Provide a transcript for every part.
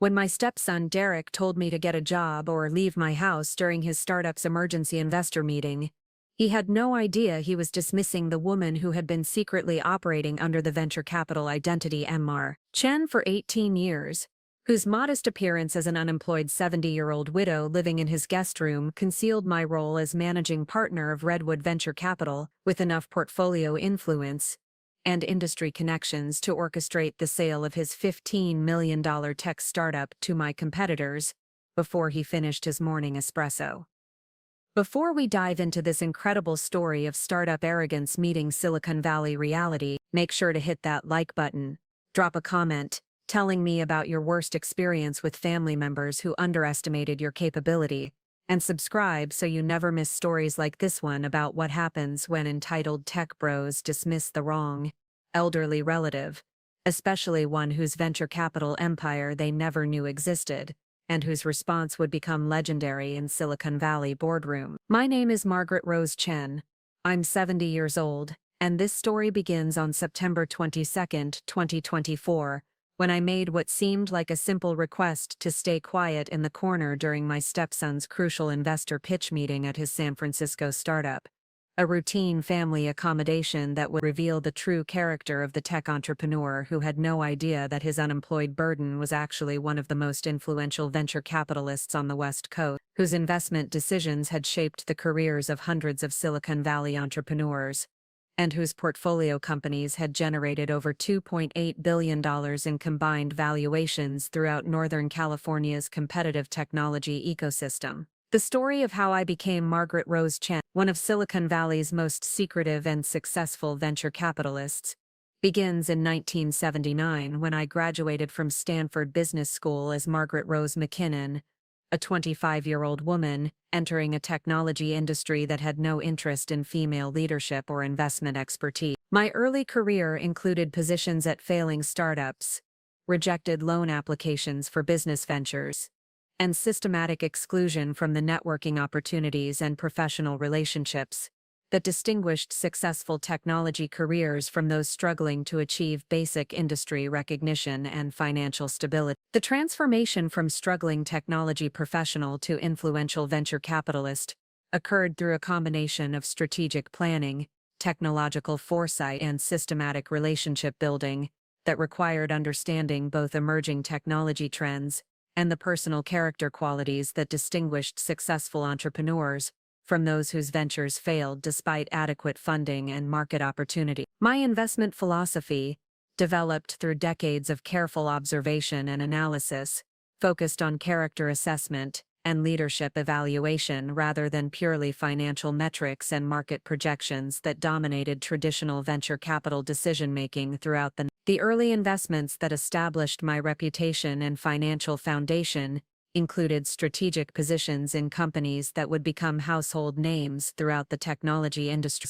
When my stepson Derek told me to get a job or leave my house during his startup's emergency investor meeting, he had no idea he was dismissing the woman who had been secretly operating under the venture capital identity Margaret Chen for 18 years, whose modest appearance as an unemployed 70-year-old widow living in his guest room concealed my role as managing partner of Redwood Venture Capital with enough portfolio influence and industry connections to orchestrate the sale of his $15 million tech startup to my competitors before he finished his morning espresso. Before we dive into this incredible story of startup arrogance meeting Silicon Valley reality, make sure to hit that like button, drop a comment telling me about your worst experience with family members who underestimated your capability, and subscribe so you never miss stories like this one about what happens when entitled tech bros dismiss the wrong, elderly relative, especially one whose venture capital empire they never knew existed, and whose response would become legendary in Silicon Valley boardroom. My name is Margaret Rose Chen. I'm 70 years old, and this story begins on September 22, 2024, when I made what seemed like a simple request to stay quiet in the corner during my stepson's crucial investor pitch meeting at his San Francisco startup, a routine family accommodation that would reveal the true character of the tech entrepreneur who had no idea that his unemployed burden was actually one of the most influential venture capitalists on the West Coast, whose investment decisions had shaped the careers of hundreds of Silicon Valley entrepreneurs, and whose portfolio companies had generated over $2.8 billion in combined valuations throughout Northern California's competitive technology ecosystem. The story of how I became Margaret Rose Chen, one of Silicon Valley's most secretive and successful venture capitalists, begins in 1979 when I graduated from Stanford Business School as Margaret Rose McKinnon, a 25-year-old woman entering a technology industry that had no interest in female leadership or investment expertise. My early career included positions at failing startups, rejected loan applications for business ventures, and systematic exclusion from the networking opportunities and professional relationships that distinguished successful technology careers from those struggling to achieve basic industry recognition and financial stability. The transformation from struggling technology professional to influential venture capitalist occurred through a combination of strategic planning, technological foresight, and systematic relationship building that required understanding both emerging technology trends and the personal character qualities that distinguished successful entrepreneurs from those whose ventures failed despite adequate funding and market opportunity. My investment philosophy, developed through decades of careful observation and analysis, focused on character assessment and leadership evaluation rather than purely financial metrics and market projections that dominated traditional venture capital decision-making throughout the early investments that established my reputation and financial foundation included strategic positions in companies that would become household names throughout the technology industry.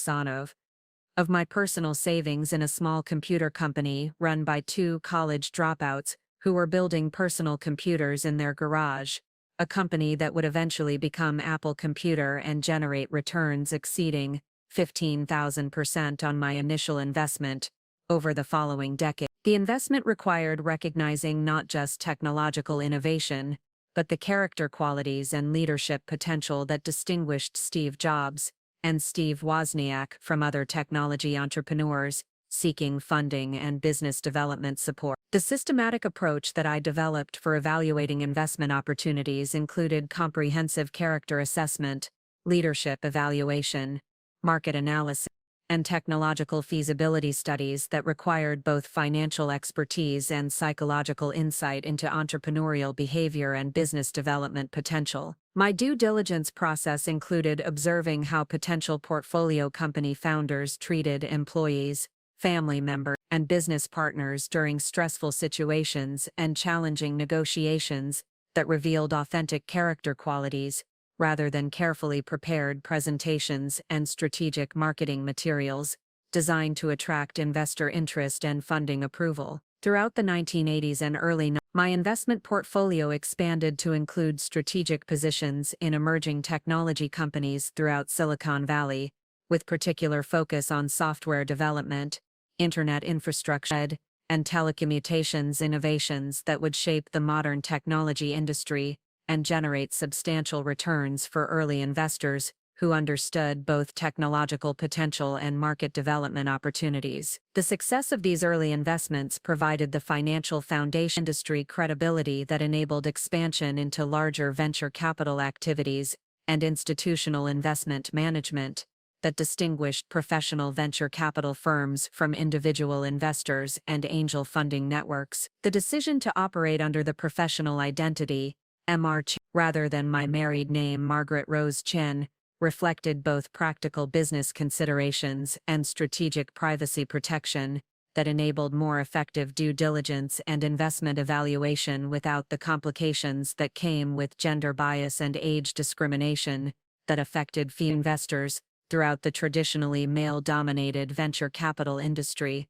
Of my personal savings in a small computer company run by two college dropouts who were building personal computers in their garage, a company that would eventually become Apple Computer and generate returns exceeding 15,000% on my initial investment over the following decade. The investment required recognizing not just technological innovation, but the character qualities and leadership potential that distinguished Steve Jobs and Steve Wozniak from other technology entrepreneurs seeking funding and business development support. The systematic approach that I developed for evaluating investment opportunities included comprehensive character assessment, leadership evaluation, market analysis, and technological feasibility studies that required both financial expertise and psychological insight into entrepreneurial behavior and business development potential. My due diligence process included observing how potential portfolio company founders treated employees, family members, and business partners during stressful situations and challenging negotiations that revealed authentic character qualities, rather than carefully prepared presentations and strategic marketing materials designed to attract investor interest and funding approval. Throughout the 1980s and early 90s, my investment portfolio expanded to include strategic positions in emerging technology companies throughout Silicon Valley, with particular focus on software development, internet infrastructure, and telecommunications innovations that would shape the modern technology industry and generate substantial returns for early investors who understood both technological potential and market development opportunities. The success of these early investments provided the financial foundation industry credibility that enabled expansion into larger venture capital activities and institutional investment management that distinguished professional venture capital firms from individual investors and angel funding networks. The decision to operate under the professional identity, Mr. Chen, rather than my married name Margaret Rose Chen, reflected both practical business considerations and strategic privacy protection that enabled more effective due diligence and investment evaluation without the complications that came with gender bias and age discrimination that affected few investors throughout the traditionally male-dominated venture capital industry.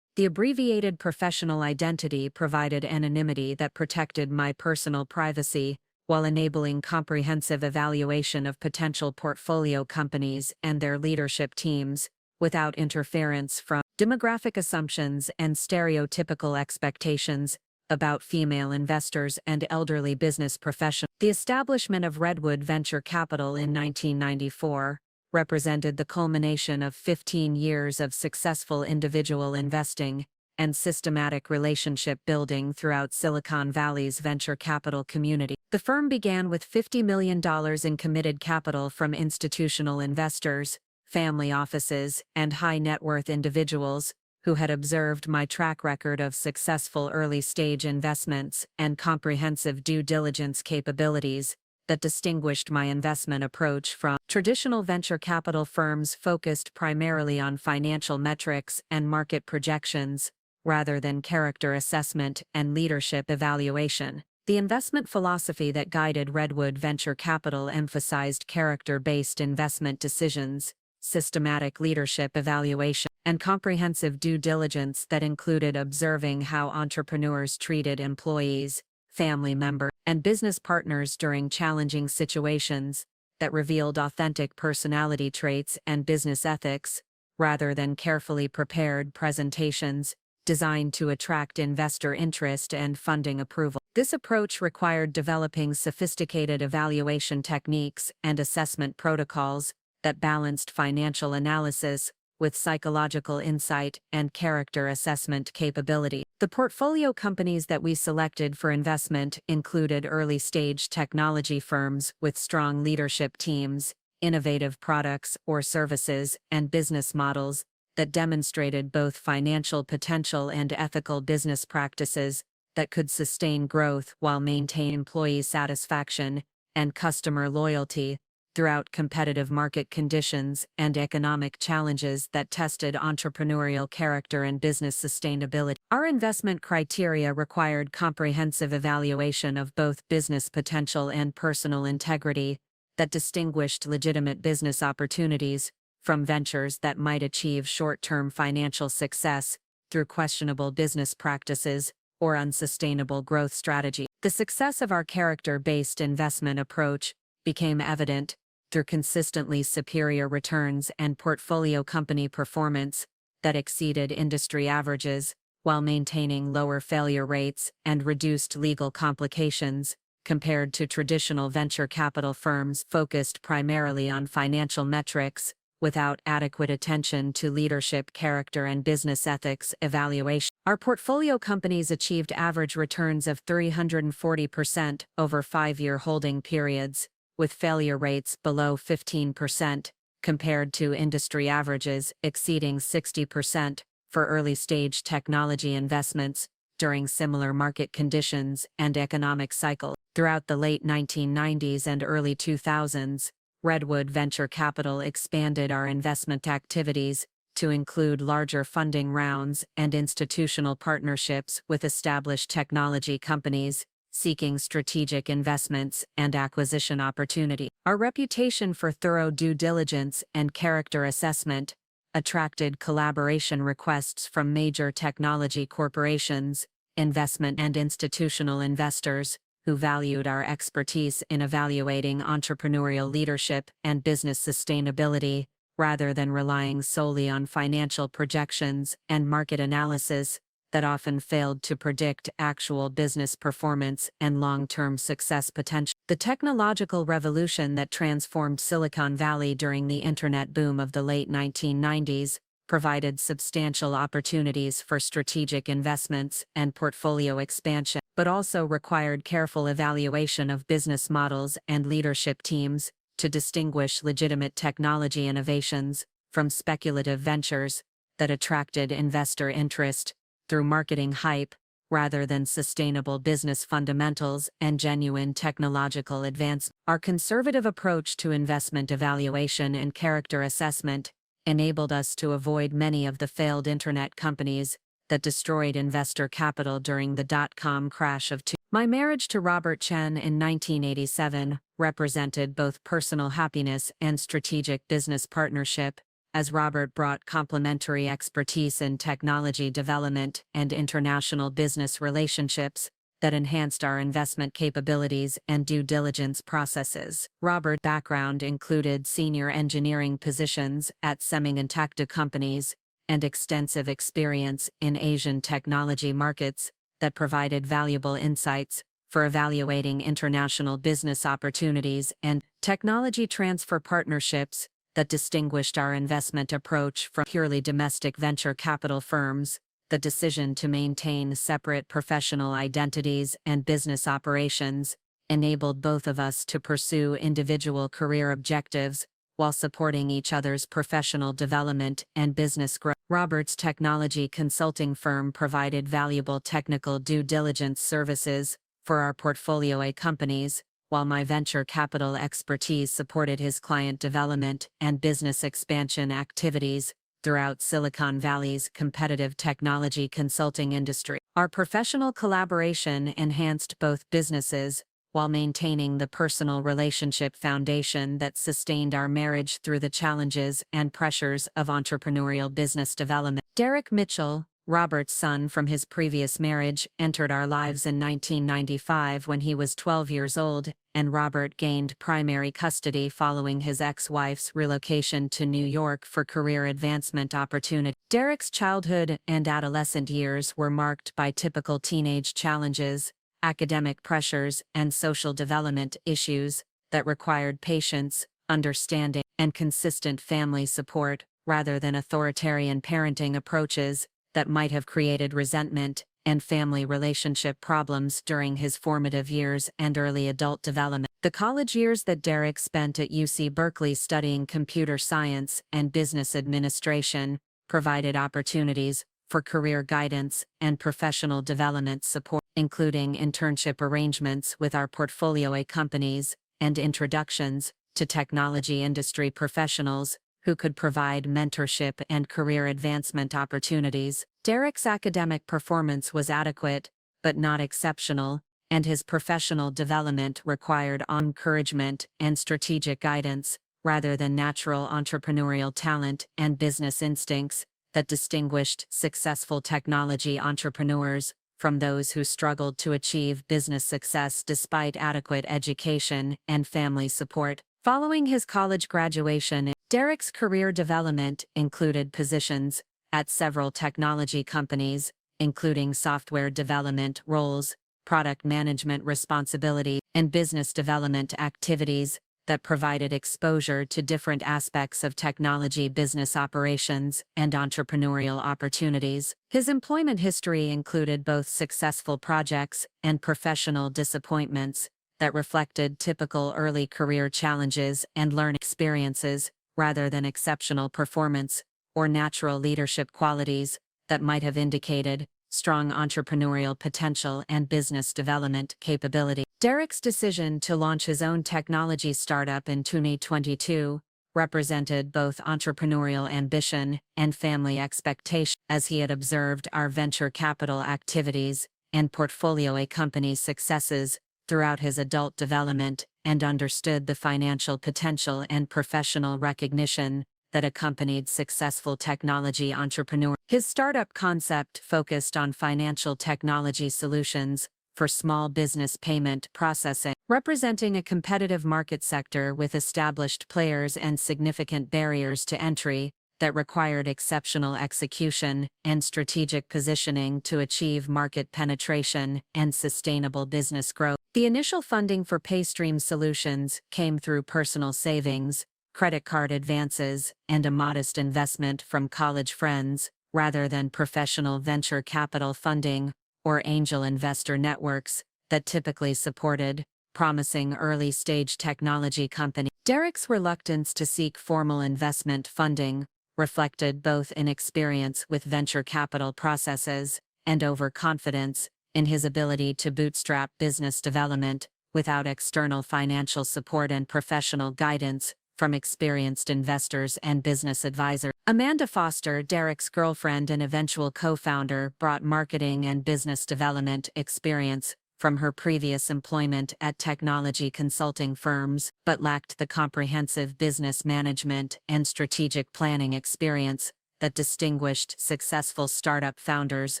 The abbreviated professional identity provided anonymity that protected my personal privacy, while enabling comprehensive evaluation of potential portfolio companies and their leadership teams, without interference from demographic assumptions and stereotypical expectations about female investors and elderly business professionals. The establishment of Redwood Venture Capital in 1994 represented the culmination of 15 years of successful individual investing and systematic relationship building throughout Silicon Valley's venture capital community. The firm began with $50 million in committed capital from institutional investors, family offices, and high-net-worth individuals who had observed my track record of successful early-stage investments and comprehensive due diligence capabilities that distinguished my investment approach from traditional venture capital firms focused primarily on financial metrics and market projections, rather than character assessment and leadership evaluation. The investment philosophy that guided Redwood Venture Capital emphasized character-based investment decisions, systematic leadership evaluation, and comprehensive due diligence that included observing how entrepreneurs treated employees, family members, and business partners during challenging situations that revealed authentic personality traits and business ethics, rather than carefully prepared presentations designed to attract investor interest and funding approval. This approach required developing sophisticated evaluation techniques and assessment protocols that balanced financial analysis with psychological insight and character assessment capability. The portfolio companies that we selected for investment included early-stage technology firms with strong leadership teams, innovative products or services, and business models that demonstrated both financial potential and ethical business practices that could sustain growth while maintaining employee satisfaction and customer loyalty throughout competitive market conditions and economic challenges that tested entrepreneurial character and business sustainability. Our investment criteria required comprehensive evaluation of both business potential and personal integrity that distinguished legitimate business opportunities from ventures that might achieve short-term financial success through questionable business practices or unsustainable growth strategy. The success of our character-based investment approach became evident through consistently superior returns and portfolio company performance that exceeded industry averages, while maintaining lower failure rates and reduced legal complications compared to traditional venture capital firms focused primarily on financial metrics without adequate attention to leadership, character, and business ethics evaluation. Our portfolio companies achieved average returns of 340% over 5-year holding periods, with failure rates below 15%, compared to industry averages exceeding 60% for early-stage technology investments during similar market conditions and economic cycles. Throughout the late 1990s and early 2000s, Redwood Venture Capital expanded our investment activities to include larger funding rounds and institutional partnerships with established technology companies seeking strategic investments and acquisition opportunity. Our reputation for thorough due diligence and character assessment attracted collaboration requests from major technology corporations, investment and institutional investors who valued our expertise in evaluating entrepreneurial leadership and business sustainability, rather than relying solely on financial projections and market analysis that often failed to predict actual business performance and long-term success potential. The technological revolution that transformed Silicon Valley during the internet boom of the late 1990s provided substantial opportunities for strategic investments and portfolio expansion, but also required careful evaluation of business models and leadership teams to distinguish legitimate technology innovations from speculative ventures that attracted investor interest through marketing hype rather than sustainable business fundamentals and genuine technological advance. Our conservative approach to investment evaluation and character assessment enabled us to avoid many of the failed internet companies that destroyed investor capital during the dot-com crash of My marriage to Robert Chen in 1987 represented both personal happiness and strategic business partnership, as Robert brought complementary expertise in technology development and international business relationships that enhanced our investment capabilities and due diligence processes. Robert's background included senior engineering positions at semiconductor companies and extensive experience in Asian technology markets that provided valuable insights for evaluating international business opportunities and technology transfer partnerships that distinguished our investment approach from purely domestic venture capital firms. The decision to maintain separate professional identities and business operations enabled both of us to pursue individual career objectives while supporting each other's professional development and business growth. Robert's technology consulting firm provided valuable technical due diligence services for our portfolio companies, while my venture capital expertise supported his client development and business expansion activities throughout Silicon Valley's competitive technology consulting industry. Our professional collaboration enhanced both businesses while maintaining the personal relationship foundation that sustained our marriage through the challenges and pressures of entrepreneurial business development. Derek Mitchell, Robert's son from his previous marriage, entered our lives in 1995 when he was 12 years old, and Robert gained primary custody following his ex-wife's relocation to New York for career advancement opportunity. Derek's childhood and adolescent years were marked by typical teenage challenges, academic pressures, and social development issues that required patience, understanding, and consistent family support, rather than authoritarian parenting approaches that might have created resentment and family relationship problems during his formative years and early adult development. The college years that Derek spent at UC Berkeley studying computer science and business administration provided opportunities for career guidance and professional development support, including internship arrangements with our portfolio companies and introductions to technology industry professionals who could provide mentorship and career advancement opportunities. Derek's academic performance was adequate, but not exceptional, and his professional development required encouragement and strategic guidance, rather than natural entrepreneurial talent and business instincts that distinguished successful technology entrepreneurs from those who struggled to achieve business success despite adequate education and family support. Following his college graduation, Derek's career development included positions at several technology companies, including software development roles, product management responsibility, and business development activities that provided exposure to different aspects of technology business operations and entrepreneurial opportunities. His employment history included both successful projects and professional disappointments that reflected typical early career challenges and learning experiences, rather than exceptional performance or natural leadership qualities that might have indicated strong entrepreneurial potential and business development capability. Derek's decision to launch his own technology startup in 2022 represented both entrepreneurial ambition and family expectation, as he had observed our venture capital activities and portfolio companies' successes throughout his adult development and understood the financial potential and professional recognition that accompanied successful technology entrepreneurs. His startup concept focused on financial technology solutions for small business payment processing, representing a competitive market sector with established players and significant barriers to entry. that required exceptional execution and strategic positioning to achieve market penetration and sustainable business growth. The initial funding for Paystream Solutions came through personal savings, credit card advances, and a modest investment from college friends, rather than professional venture capital funding or angel investor networks that typically supported promising early-stage technology companies. Derek's reluctance to seek formal investment funding reflected both inexperience with venture capital processes and overconfidence in his ability to bootstrap business development without external financial support and professional guidance from experienced investors and business advisors. Amanda Foster, Derek's girlfriend and eventual co-founder, brought marketing and business development experience from her previous employment at technology consulting firms, but lacked the comprehensive business management and strategic planning experience that distinguished successful startup founders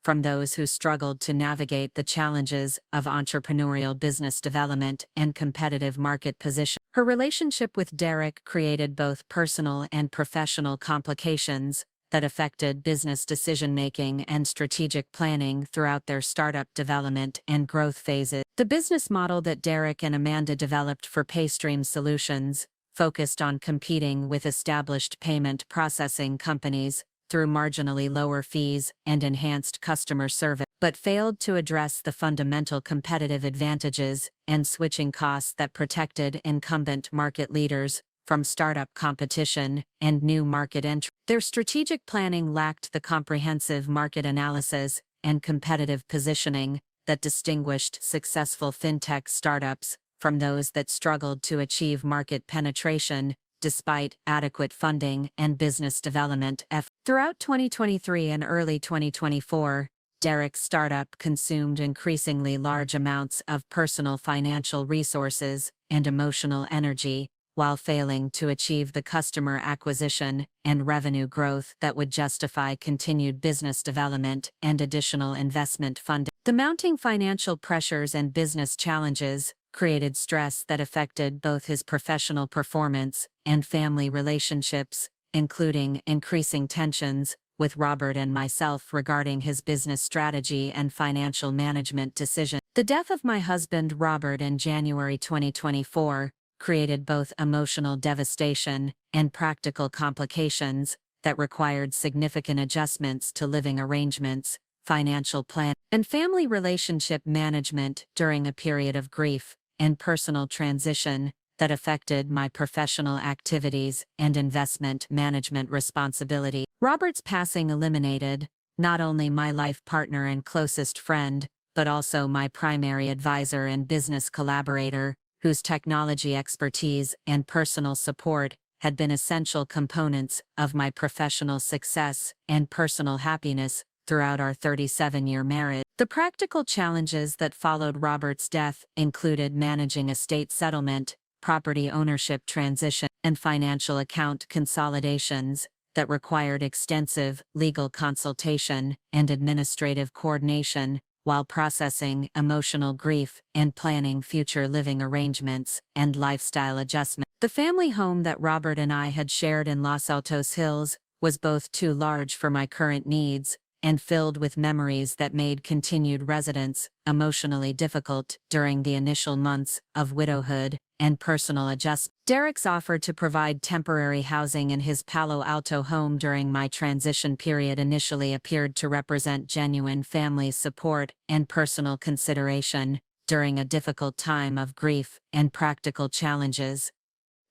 from those who struggled to navigate the challenges of entrepreneurial business development and competitive market position. Her relationship with Derek created both personal and professional complications that affected business decision-making and strategic planning throughout their startup development and growth phases. The business model that Derek and Amanda developed for Paystream Solutions focused on competing with established payment processing companies through marginally lower fees and enhanced customer service, but failed to address the fundamental competitive advantages and switching costs that protected incumbent market leaders from startup competition and new market entry. Their strategic planning lacked the comprehensive market analysis and competitive positioning that distinguished successful fintech startups from those that struggled to achieve market penetration despite adequate funding and business development efforts. Throughout 2023 and early 2024, Derek's startup consumed increasingly large amounts of personal financial resources and emotional energy, while failing to achieve the customer acquisition and revenue growth that would justify continued business development and additional investment funding. The mounting financial pressures and business challenges created stress that affected both his professional performance and family relationships, including increasing tensions with Robert and myself regarding his business strategy and financial management decisions. The death of my husband Robert in January 2024 created both emotional devastation and practical complications that required significant adjustments to living arrangements, financial plan, and family relationship management during a period of grief and personal transition that affected my professional activities and investment management responsibility. Robert's passing eliminated not only my life partner and closest friend, but also my primary advisor and business collaborator, whose technology expertise and personal support had been essential components of my professional success and personal happiness throughout our 37-year marriage. The practical challenges that followed Robert's death included managing estate settlement, property ownership transition, and financial account consolidations that required extensive legal consultation and administrative coordination, while processing emotional grief and planning future living arrangements and lifestyle adjustments. The family home that Robert and I had shared in Los Altos Hills was both too large for my current needs and filled with memories that made continued residence emotionally difficult during the initial months of widowhood and personal adjustment. Derek's offer to provide temporary housing in his Palo Alto home during my transition period initially appeared to represent genuine family support and personal consideration during a difficult time of grief and practical challenges.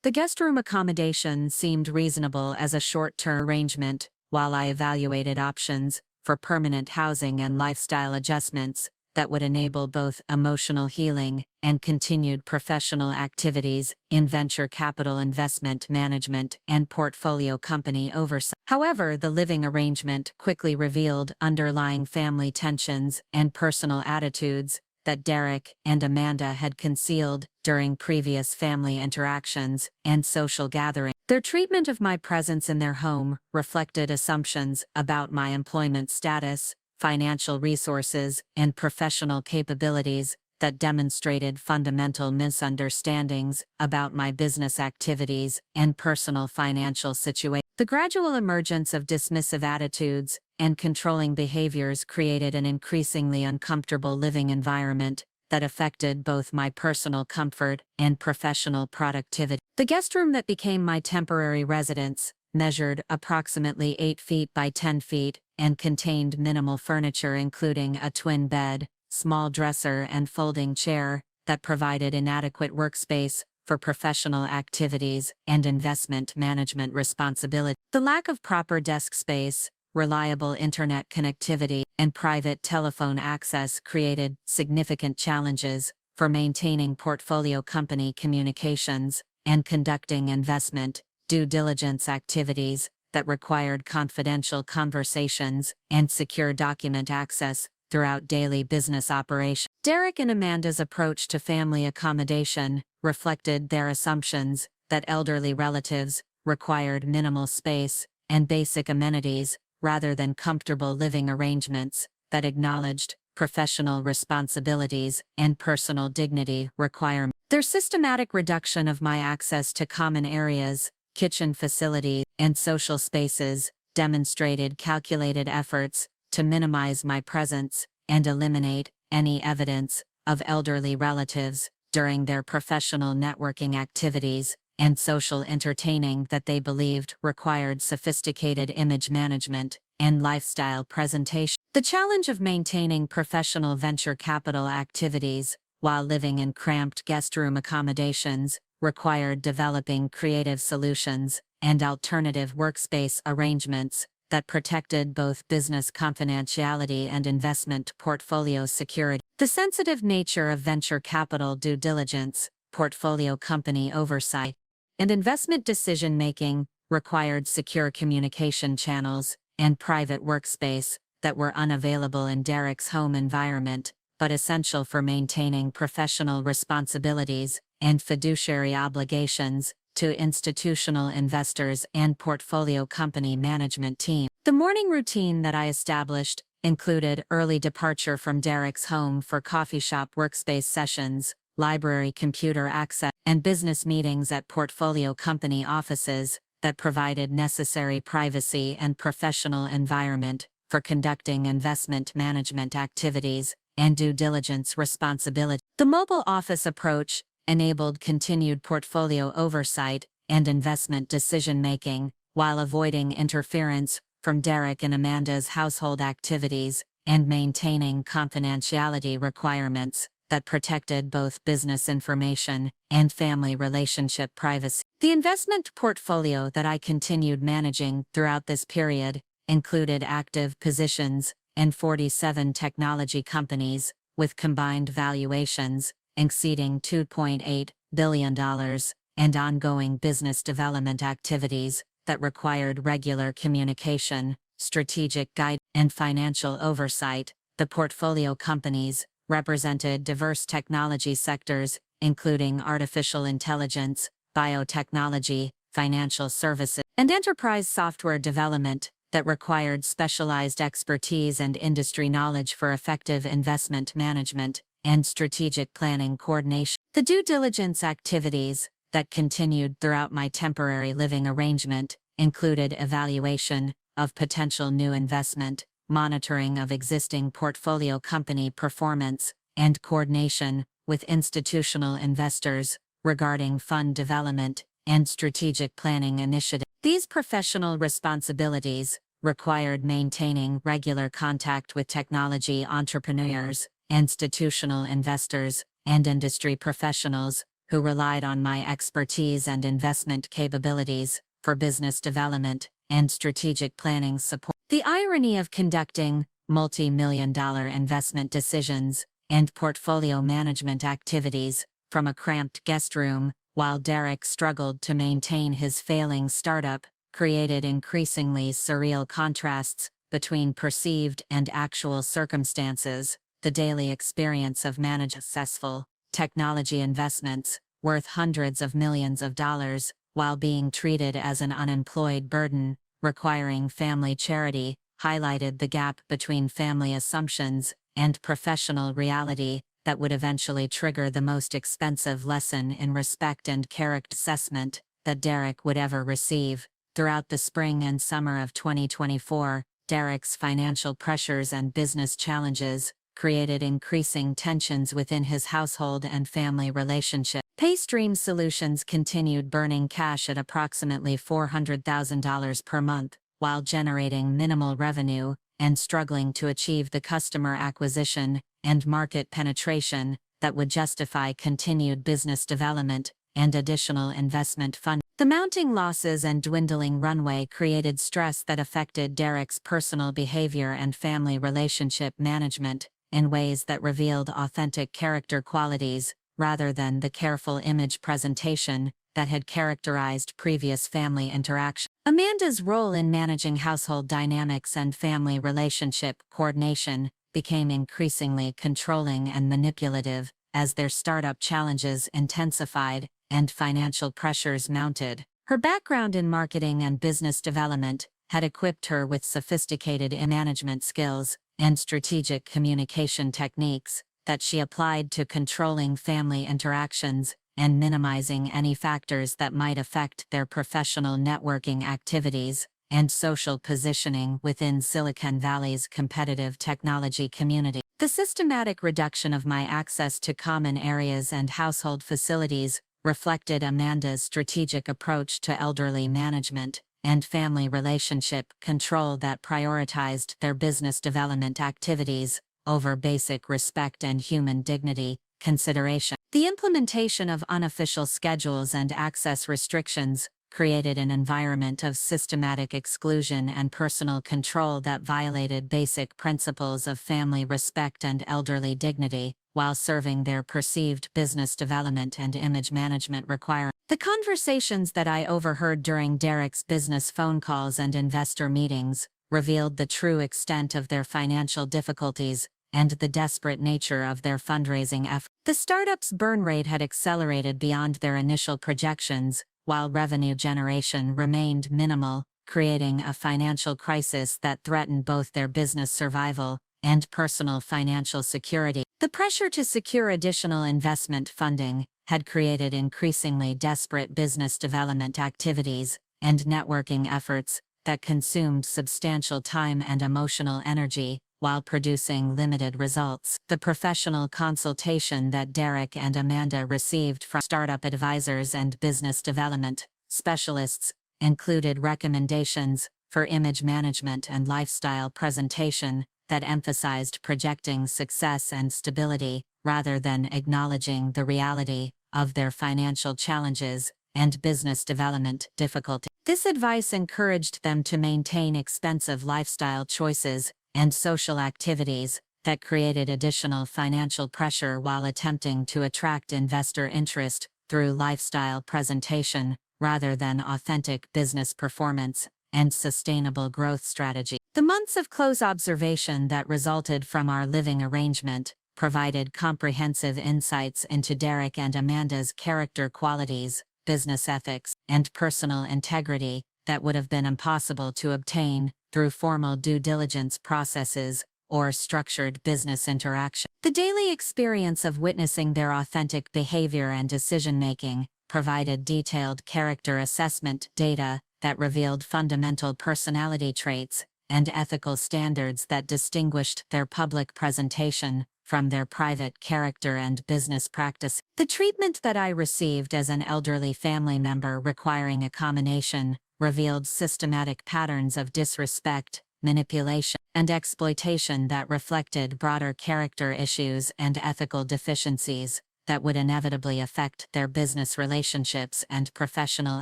The guest room accommodation seemed reasonable as a short-term arrangement, while I evaluated options for permanent housing and lifestyle adjustments that would enable both emotional healing and continued professional activities in venture capital investment management and portfolio company oversight. However, the living arrangement quickly revealed underlying family tensions and personal attitudes that Derek and Amanda had concealed during previous family interactions and social gatherings. Their treatment of my presence in their home reflected assumptions about my employment status, financial resources, and professional capabilities that demonstrated fundamental misunderstandings about my business activities and personal financial situation. The gradual emergence of dismissive attitudes and controlling behaviors created an increasingly uncomfortable living environment that affected both my personal comfort and professional productivity. The guest room that became my temporary residence measured approximately 8 feet by 10 feet and contained minimal furniture including a twin bed, small dresser and folding chair that provided inadequate workspace for professional activities and investment management responsibility. The lack of proper desk space, reliable internet connectivity, and private telephone access created significant challenges for maintaining portfolio company communications and conducting investment due diligence activities that required confidential conversations and secure document access throughout daily business operations. Derek and Amanda's approach to family accommodation reflected their assumptions that elderly relatives required minimal space and basic amenities rather than comfortable living arrangements that acknowledged professional responsibilities and personal dignity requirements. Their systematic reduction of my access to common areas, kitchen facilities, and social spaces demonstrated calculated efforts to minimize my presence and eliminate any evidence of elderly relatives during their professional networking activities and social entertaining that they believed required sophisticated image management and lifestyle presentation. The challenge of maintaining professional venture capital activities while living in cramped guest room accommodations required developing creative solutions and alternative workspace arrangements that protected both business confidentiality and investment portfolio security. The sensitive nature of venture capital due diligence, portfolio company oversight, and investment decision-making required secure communication channels and private workspace that were unavailable in Derek's home environment, but essential for maintaining professional responsibilities and fiduciary obligations to institutional investors and portfolio company management team. The morning routine that I established included early departure from Derek's home for coffee shop workspace sessions, library computer access, and business meetings at portfolio company offices that provided necessary privacy and professional environment for conducting investment management activities and due diligence responsibility. The mobile office approach enabled continued portfolio oversight and investment decision-making while avoiding interference from Derek and Amanda's household activities and maintaining confidentiality requirements that protected both business information and family relationship privacy. The investment portfolio that I continued managing throughout this period included active positions in 47 technology companies with combined valuations exceeding $2.8 billion and ongoing business development activities that required regular communication, strategic guidance, and financial oversight. The portfolio companies represented diverse technology sectors, including artificial intelligence, biotechnology, financial services, and enterprise software development that required specialized expertise and industry knowledge for effective investment management and strategic planning coordination. The due diligence activities that continued throughout my temporary living arrangement included evaluation of potential new investment, monitoring of existing portfolio company performance, and coordination with institutional investors regarding fund development and strategic planning initiatives. These professional responsibilities required maintaining regular contact with technology entrepreneurs, institutional investors, and industry professionals who relied on my expertise and investment capabilities for business development and strategic planning support. The irony of conducting multi-million-dollar investment decisions and portfolio management activities from a cramped guest room while Derek struggled to maintain his failing startup created increasingly surreal contrasts between perceived and actual circumstances. The daily experience of managing successful technology investments worth hundreds of millions of dollars while being treated as an unemployed burden requiring family charity highlighted the gap between family assumptions and professional reality that would eventually trigger the most expensive lesson in respect and character assessment that Derek would ever receive. Throughout the spring and summer of 2024, Derek's financial pressures and business challenges created increasing tensions within his household and family relationship. Paystream Solutions continued burning cash at approximately $400,000 per month, while generating minimal revenue and struggling to achieve the customer acquisition and market penetration that would justify continued business development and additional investment funding. The mounting losses and dwindling runway created stress that affected Derek's personal behavior and family relationship management in ways that revealed authentic character qualities rather than the careful image presentation that had characterized previous family interaction. Amanda's role in managing household dynamics and family relationship coordination became increasingly controlling and manipulative as their startup challenges intensified and financial pressures mounted. Her background in marketing and business development had equipped her with sophisticated management skills and strategic communication techniques that she applied to controlling family interactions and minimizing any factors that might affect their professional networking activities and social positioning within Silicon Valley's competitive technology community. The systematic reduction of my access to common areas and household facilities reflected Amanda's strategic approach to elderly management and family relationship control that prioritized their business development activities over basic respect and human dignity consideration. The implementation of unofficial schedules and access restrictions created an environment of systematic exclusion and personal control that violated basic principles of family respect and elderly dignity, while serving their perceived business development and image management requirements. The conversations that I overheard during Derek's business phone calls and investor meetings revealed the true extent of their financial difficulties and the desperate nature of their fundraising efforts. The startup's burn rate had accelerated beyond their initial projections, while revenue generation remained minimal, creating a financial crisis that threatened both their business survival and personal financial security. The pressure to secure additional investment funding had created increasingly desperate business development activities and networking efforts that consumed substantial time and emotional energy while producing limited results. The professional consultation that Derek and Amanda received from startup advisors and business development specialists included recommendations for image management and lifestyle presentation that emphasized projecting success and stability rather than acknowledging the reality of their financial challenges and business development difficulties. This advice encouraged them to maintain expensive lifestyle choices and social activities that created additional financial pressure while attempting to attract investor interest through lifestyle presentation rather than authentic business performance and sustainable growth strategy. The months of close observation that resulted from our living arrangement provided comprehensive insights into Derek and Amanda's character qualities, business ethics, and personal integrity that would have been impossible to obtain through formal due diligence processes or structured business interaction. The daily experience of witnessing their authentic behavior and decision-making provided detailed character assessment data that revealed fundamental personality traits and ethical standards that distinguished their public presentation from their private character and business practice. The treatment that I received as an elderly family member requiring accommodation revealed systematic patterns of disrespect, manipulation, and exploitation that reflected broader character issues and ethical deficiencies that would inevitably affect their business relationships and professional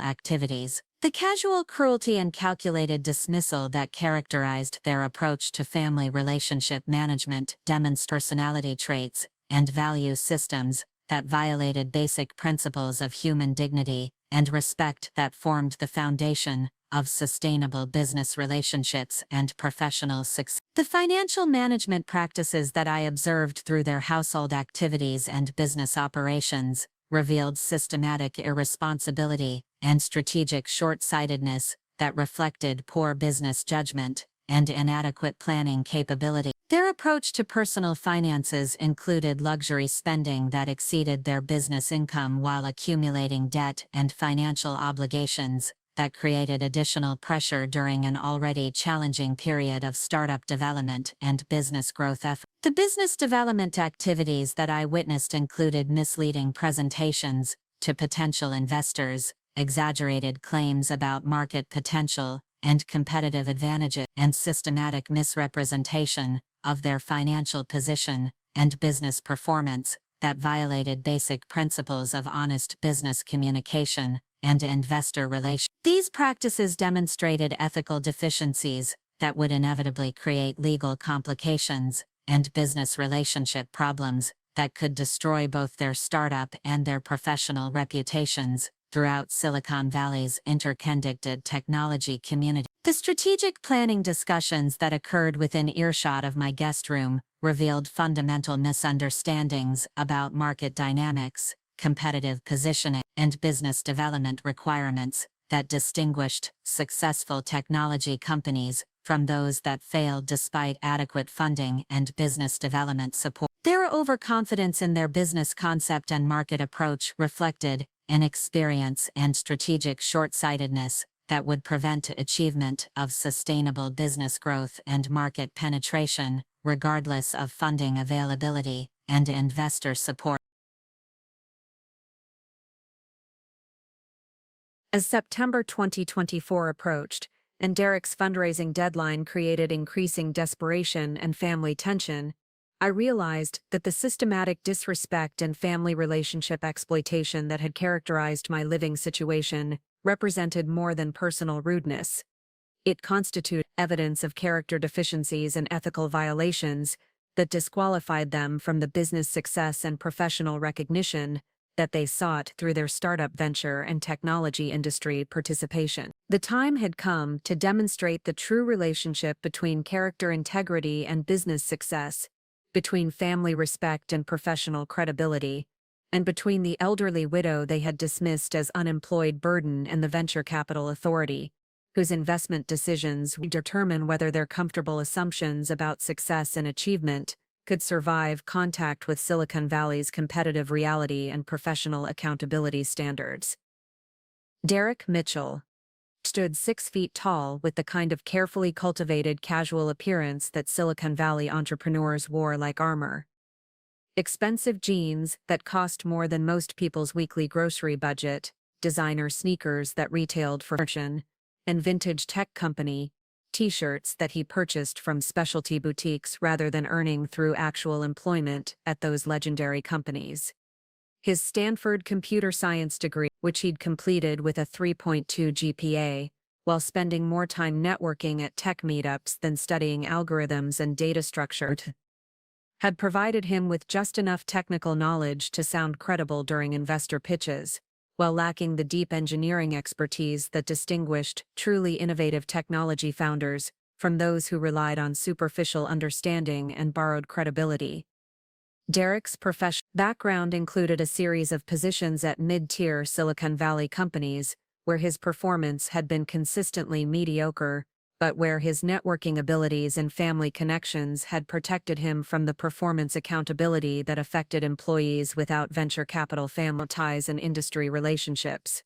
activities. The casual cruelty and calculated dismissal that characterized their approach to family relationship management demonstrated personality traits and value systems that violated basic principles of human dignity and respect that formed the foundation of sustainable business relationships and professional success. The financial management practices that I observed through their household activities and business operations revealed systematic irresponsibility and strategic short-sightedness that reflected poor business judgment and inadequate planning capability. Their approach to personal finances included luxury spending that exceeded their business income while accumulating debt and financial obligations that created additional pressure during an already challenging period of startup development and business growth efforts. The business development activities that I witnessed included misleading presentations to potential investors, exaggerated claims about market potential and competitive advantages, and systematic misrepresentation of their financial position and business performance that violated basic principles of honest business communication and investor relations. These practices demonstrated ethical deficiencies that would inevitably create legal complications and business relationship problems that could destroy both their startup and their professional reputations throughout Silicon Valley's interconnected technology community. The strategic planning discussions that occurred within earshot of my guest room revealed fundamental misunderstandings about market dynamics, competitive positioning, and business development requirements that distinguished successful technology companies from those that failed despite adequate funding and business development support. Their overconfidence in their business concept and market approach reflected inexperience and strategic short-sightedness that would prevent achievement of sustainable business growth and market penetration, regardless of funding availability and investor support. As September 2024 approached, and Derek's fundraising deadline created increasing desperation and family tension, I realized that the systematic disrespect and family relationship exploitation that had characterized my living situation represented more than personal rudeness. It constituted evidence of character deficiencies and ethical violations that disqualified them from the business success and professional recognition that they sought through their startup venture and technology industry participation. The time had come to demonstrate the true relationship between character integrity and business success, between family respect and professional credibility, and between the elderly widow they had dismissed as unemployed burden and the venture capital authority, whose investment decisions would determine whether their comfortable assumptions about success and achievement could survive contact with Silicon Valley's competitive reality and professional accountability standards. Derek Mitchell stood 6 feet tall with the kind of carefully cultivated casual appearance that Silicon Valley entrepreneurs wore like armor. Expensive jeans that cost more than most people's weekly grocery budget, designer sneakers that retailed for fortune, and vintage tech company T-shirts that he purchased from specialty boutiques rather than earning through actual employment at those legendary companies. His Stanford computer science degree, which he'd completed with a 3.2 GPA, while spending more time networking at tech meetups than studying algorithms and data structure, had provided him with just enough technical knowledge to sound credible during investor pitches, while lacking the deep engineering expertise that distinguished truly innovative technology founders from those who relied on superficial understanding and borrowed credibility. Derek's professional background included a series of positions at mid-tier Silicon Valley companies, where his performance had been consistently mediocre, but where his networking abilities and family connections had protected him from the performance accountability that affected employees without venture capital family ties and industry relationships.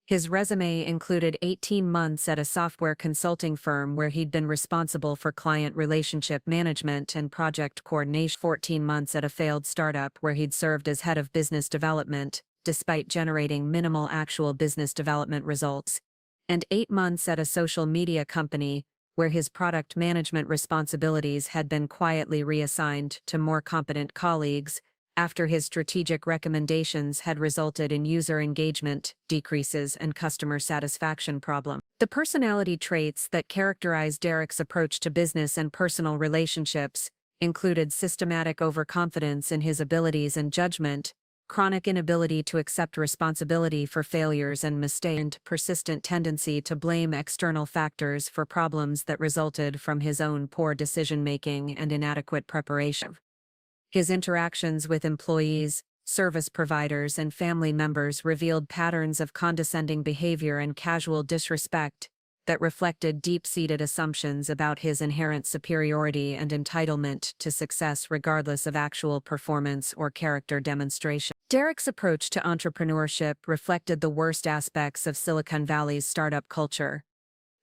His resume included 18 months at a software consulting firm where he'd been responsible for client relationship management and project coordination, 14 months at a failed startup where he'd served as head of business development, despite generating minimal actual business development results, and 8 months at a social media company, where his product management responsibilities had been quietly reassigned to more competent colleagues after his strategic recommendations had resulted in user engagement decreases and customer satisfaction problems. The personality traits that characterized Derek's approach to business and personal relationships included systematic overconfidence in his abilities and judgment, chronic inability to accept responsibility for failures and mistakes, and persistent tendency to blame external factors for problems that resulted from his own poor decision-making and inadequate preparation. His interactions with employees, service providers, and family members revealed patterns of condescending behavior and casual disrespect that reflected deep-seated assumptions about his inherent superiority and entitlement to success regardless of actual performance or character demonstration. Derek's approach to entrepreneurship reflected the worst aspects of Silicon Valley's startup culture.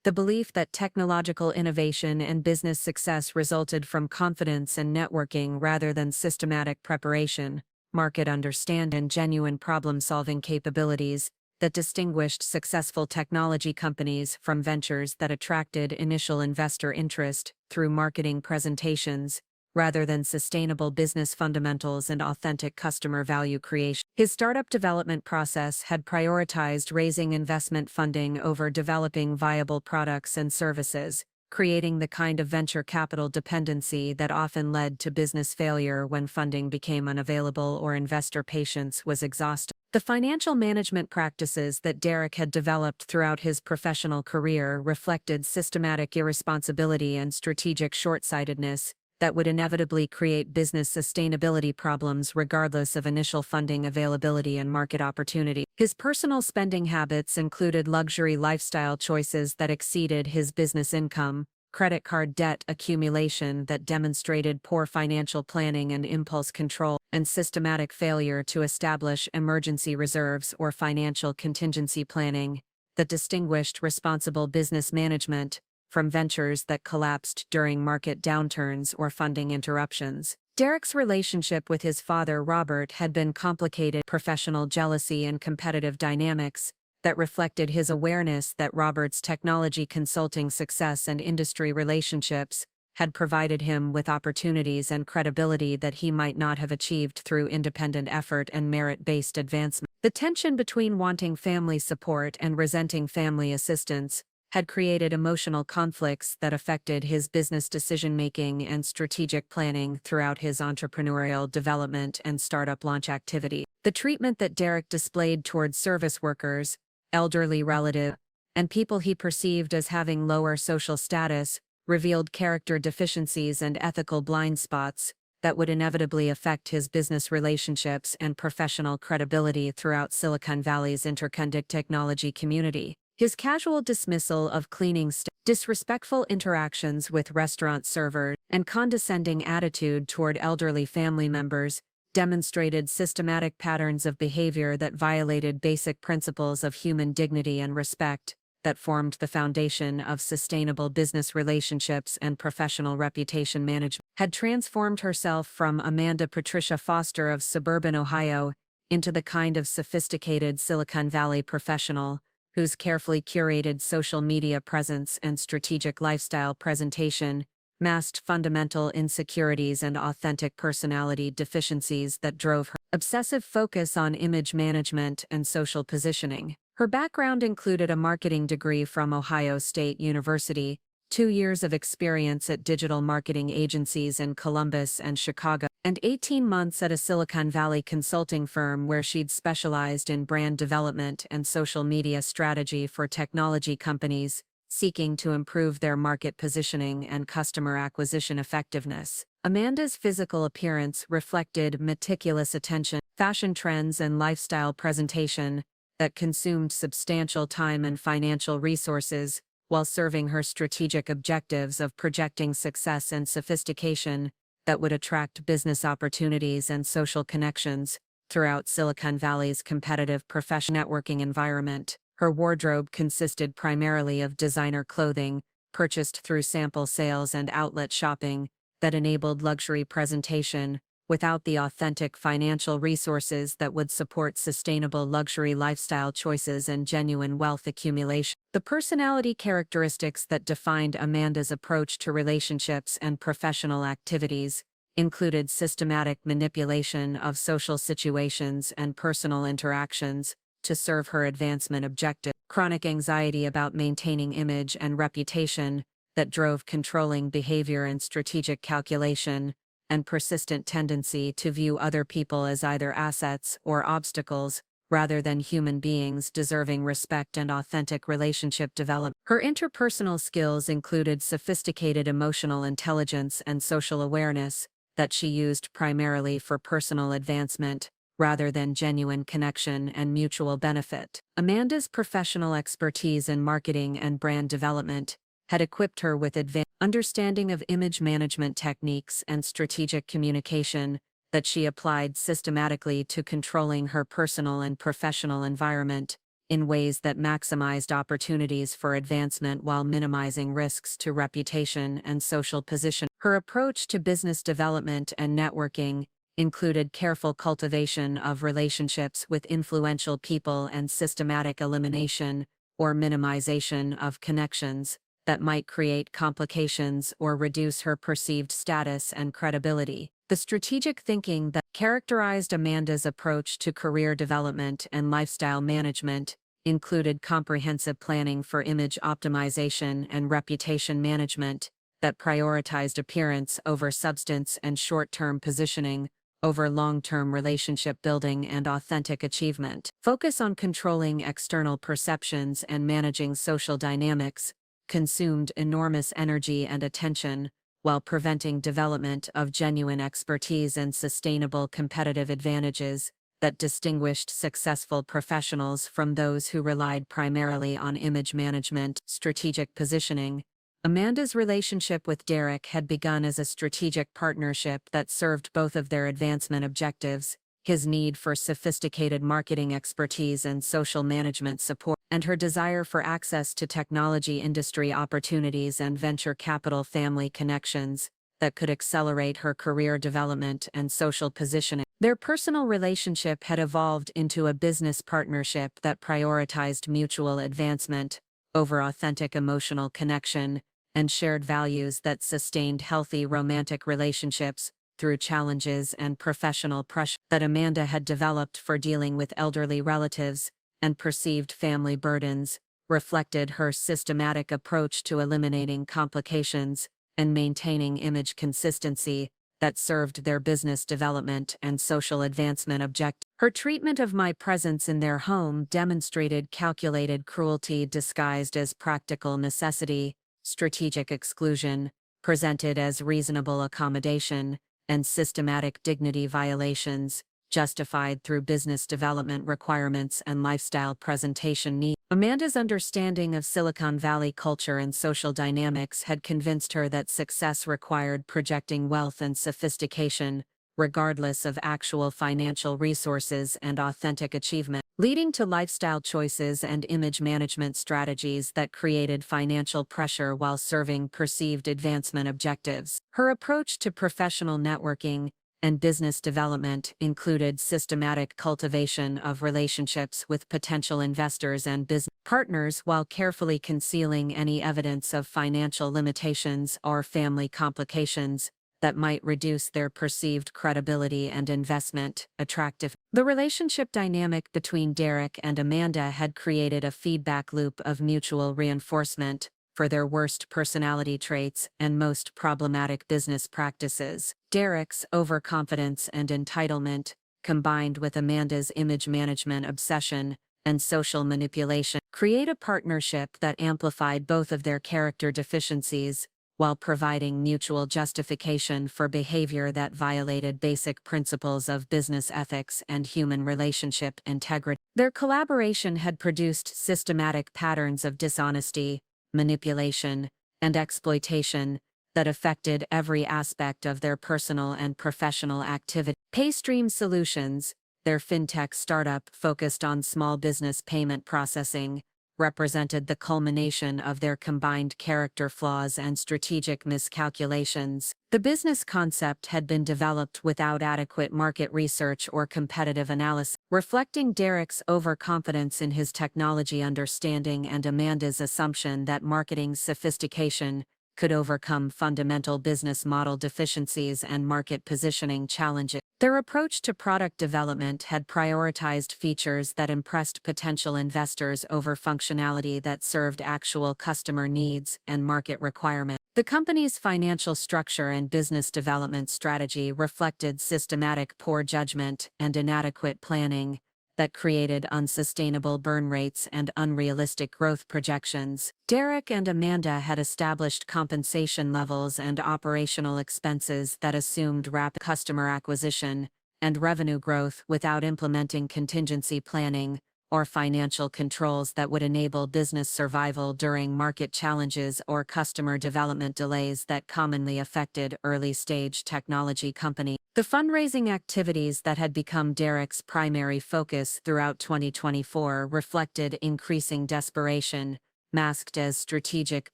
The belief that technological innovation and business success resulted from confidence and networking rather than systematic preparation, market understanding, and genuine problem-solving capabilities that distinguished successful technology companies from ventures that attracted initial investor interest through marketing presentations rather than sustainable business fundamentals and authentic customer value creation. His startup development process had prioritized raising investment funding over developing viable products and services, creating the kind of venture capital dependency that often led to business failure when funding became unavailable or investor patience was exhausted. The financial management practices that Derek had developed throughout his professional career reflected systematic irresponsibility and strategic short-sightedness that would inevitably create business sustainability problems regardless of initial funding availability and market opportunity. His personal spending habits included luxury lifestyle choices that exceeded his business income, credit card debt accumulation that demonstrated poor financial planning and impulse control, and systematic failure to establish emergency reserves or financial contingency planning that distinguished responsible business management from ventures that collapsed during market downturns or funding interruptions. Derek's relationship with his father Robert had been complicated, professional jealousy and competitive dynamics that reflected his awareness that Robert's technology consulting success and industry relationships had provided him with opportunities and credibility that he might not have achieved through independent effort and merit-based advancement. The tension between wanting family support and resenting family assistance had created emotional conflicts that affected his business decision-making and strategic planning throughout his entrepreneurial development and startup launch activity. The treatment that Derek displayed towards service workers, elderly relatives, and people he perceived as having lower social status revealed character deficiencies and ethical blind spots that would inevitably affect his business relationships and professional credibility throughout Silicon Valley's interconnected technology community. His casual dismissal of cleaning staff, disrespectful interactions with restaurant servers, and condescending attitude toward elderly family members demonstrated systematic patterns of behavior that violated basic principles of human dignity and respect that formed the foundation of sustainable business relationships and professional reputation management. Had transformed herself from Amanda Patricia Foster of suburban Ohio into the kind of sophisticated Silicon Valley professional whose carefully curated social media presence and strategic lifestyle presentation masked fundamental insecurities and authentic personality deficiencies that drove her obsessive focus on image management and social positioning. Her background included a marketing degree from Ohio State University, 2 years of experience at digital marketing agencies in Columbus and Chicago, and 18 months at a Silicon Valley consulting firm where she'd specialized in brand development and social media strategy for technology companies seeking to improve their market positioning and customer acquisition effectiveness. Amanda's physical appearance reflected meticulous attention, fashion trends, and lifestyle presentation that consumed substantial time and financial resources while serving her strategic objectives of projecting success and sophistication that would attract business opportunities and social connections throughout Silicon Valley's competitive professional networking environment. Her wardrobe consisted primarily of designer clothing, purchased through sample sales and outlet shopping, that enabled luxury presentation, without the authentic financial resources that would support sustainable luxury lifestyle choices and genuine wealth accumulation. The personality characteristics that defined Amanda's approach to relationships and professional activities included systematic manipulation of social situations and personal interactions to serve her advancement objective, chronic anxiety about maintaining image and reputation that drove controlling behavior and strategic calculation, and persistent tendency to view other people as either assets or obstacles, rather than human beings deserving respect and authentic relationship development. Her interpersonal skills included sophisticated emotional intelligence and social awareness that she used primarily for personal advancement, rather than genuine connection and mutual benefit. Amanda's professional expertise in marketing and brand development had equipped her with advanced understanding of image management techniques and strategic communication that she applied systematically to controlling her personal and professional environment in ways that maximized opportunities for advancement while minimizing risks to reputation and social position. Her approach to business development and networking included careful cultivation of relationships with influential people and systematic elimination or minimization of connections that might create complications or reduce her perceived status and credibility. The strategic thinking that characterized Amanda's approach to career development and lifestyle management included comprehensive planning for image optimization and reputation management that prioritized appearance over substance and short-term positioning over long-term relationship building and authentic achievement. Focus on controlling external perceptions and managing social dynamics consumed enormous energy and attention, while preventing development of genuine expertise and sustainable competitive advantages that distinguished successful professionals from those who relied primarily on image management. Strategic positioning. Amanda's relationship with Derek had begun as a strategic partnership that served both of their advancement objectives: his need for sophisticated marketing expertise and social management support, and her desire for access to technology industry opportunities and venture capital family connections that could accelerate her career development and social positioning. Their personal relationship had evolved into a business partnership that prioritized mutual advancement over authentic emotional connection and shared values that sustained healthy romantic relationships through challenges and professional pressure that Amanda had developed for dealing with elderly relatives and perceived family burdens, reflected her systematic approach to eliminating complications and maintaining image consistency that served their business development and social advancement objectives. Her treatment of my presence in their home demonstrated calculated cruelty disguised as practical necessity, strategic exclusion, presented as reasonable accommodation, and systematic dignity violations, justified through business development requirements and lifestyle presentation needs. Amanda's understanding of Silicon Valley culture and social dynamics had convinced her that success required projecting wealth and sophistication, regardless of actual financial resources and authentic achievement, leading to lifestyle choices and image management strategies that created financial pressure while serving perceived advancement objectives. Her approach to professional networking and business development included systematic cultivation of relationships with potential investors and business partners while carefully concealing any evidence of financial limitations or family complications that might reduce their perceived credibility and investment attractive. The relationship dynamic between Derek and Amanda had created a feedback loop of mutual reinforcement for their worst personality traits and most problematic business practices. Derek's overconfidence and entitlement, combined with Amanda's image management obsession and social manipulation, create a partnership that amplified both of their character deficiencies while providing mutual justification for behavior that violated basic principles of business ethics and human relationship integrity. Their collaboration had produced systematic patterns of dishonesty, manipulation, and exploitation that affected every aspect of their personal and professional activity. Paystream Solutions, their fintech startup focused on small business payment processing, represented the culmination of their combined character flaws and strategic miscalculations. The business concept had been developed without adequate market research or competitive analysis, reflecting Derek's overconfidence in his technology understanding and Amanda's assumption that marketing sophistication could overcome fundamental business model deficiencies and market positioning challenges. Their approach to product development had prioritized features that impressed potential investors over functionality that served actual customer needs and market requirements. The company's financial structure and business development strategy reflected systematic poor judgment and inadequate planning that created unsustainable burn rates and unrealistic growth projections. Derek and Amanda had established compensation levels and operational expenses that assumed rapid customer acquisition and revenue growth without implementing contingency planning or financial controls that would enable business survival during market challenges or customer development delays that commonly affected early-stage technology companies. The fundraising activities that had become Derek's primary focus throughout 2024 reflected increasing desperation, masked as strategic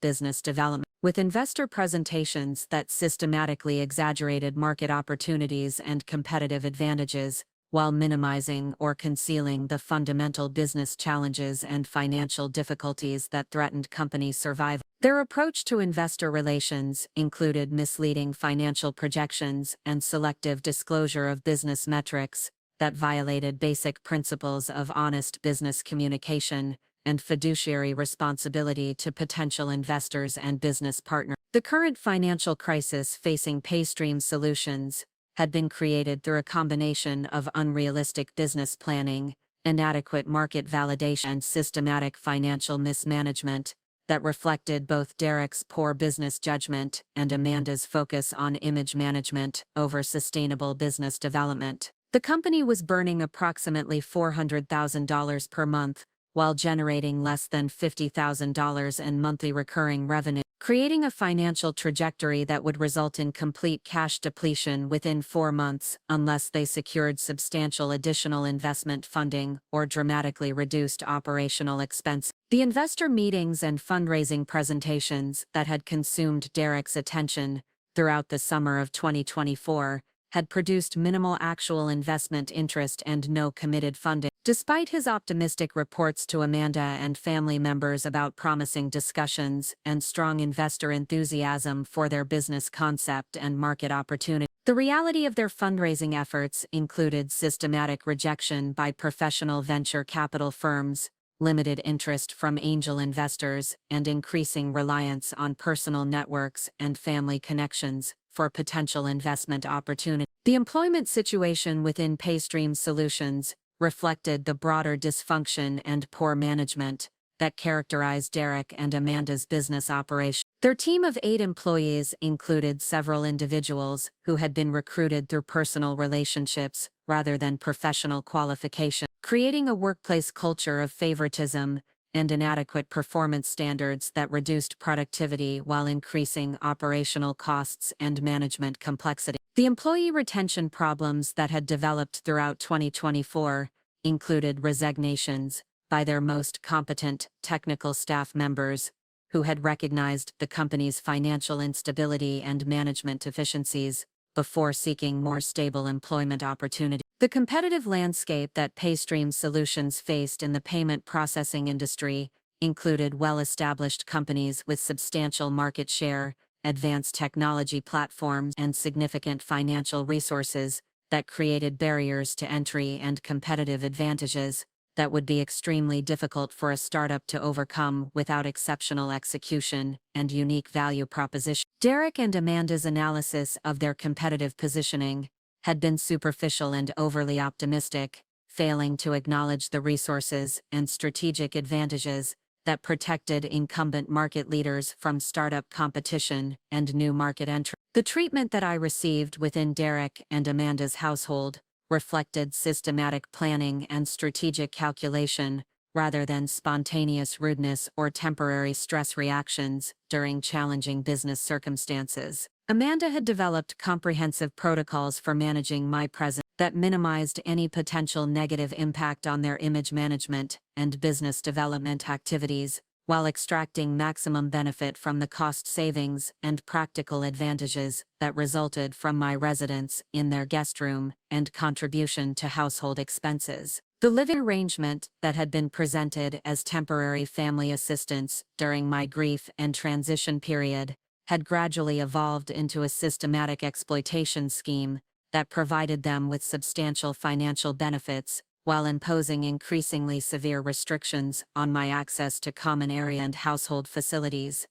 business development, with investor presentations that systematically exaggerated market opportunities and competitive advantages, while minimizing or concealing the fundamental business challenges and financial difficulties that threatened company survival. Their approach to investor relations included misleading financial projections and selective disclosure of business metrics that violated basic principles of honest business communication and fiduciary responsibility to potential investors and business partners. The current financial crisis facing Paystream Solutions had been created through a combination of unrealistic business planning, inadequate market validation, and systematic financial mismanagement that reflected both Derek's poor business judgment and Amanda's focus on image management over sustainable business development. The company was burning approximately $400,000 per month, while generating less than $50,000 in monthly recurring revenue, creating a financial trajectory that would result in complete cash depletion within 4 months unless they secured substantial additional investment funding or dramatically reduced operational expense. The investor meetings and fundraising presentations that had consumed Derek's attention throughout the summer of 2024 had produced minimal actual investment interest and no committed funding. Despite his optimistic reports to Amanda and family members about promising discussions and strong investor enthusiasm for their business concept and market opportunity, the reality of their fundraising efforts included systematic rejection by professional venture capital firms, limited interest from angel investors, and increasing reliance on personal networks and family connections for potential investment opportunity. The employment situation within Paystream Solutions reflected the broader dysfunction and poor management that characterized Derek and Amanda's business operation. Their team of 8 employees included several individuals who had been recruited through personal relationships rather than professional qualification, creating a workplace culture of favoritism and inadequate performance standards that reduced productivity while increasing operational costs and management complexity. The employee retention problems that had developed throughout 2024 included resignations by their most competent technical staff members who had recognized the company's financial instability and management deficiencies before seeking more stable employment opportunities. The competitive landscape that Paystream Solutions faced in the payment processing industry included well-established companies with substantial market share, advanced technology platforms, and significant financial resources that created barriers to entry and competitive advantages that would be extremely difficult for a startup to overcome without exceptional execution and unique value proposition. Derek and Amanda's analysis of their competitive positioning had been superficial and overly optimistic, failing to acknowledge the resources and strategic advantages that protected incumbent market leaders from startup competition and new market entry. The treatment that I received within Derek and Amanda's household reflected systematic planning and strategic calculation rather than spontaneous rudeness or temporary stress reactions during challenging business circumstances. Amanda had developed comprehensive protocols for managing my presence that minimized any potential negative impact on their image management and business development activities, while extracting maximum benefit from the cost savings and practical advantages that resulted from my residence in their guest room and contribution to household expenses. The living arrangement that had been presented as temporary family assistance during my grief and transition period had gradually evolved into a systematic exploitation scheme that provided them with substantial financial benefits while imposing increasingly severe restrictions on my access to common area and household facilities.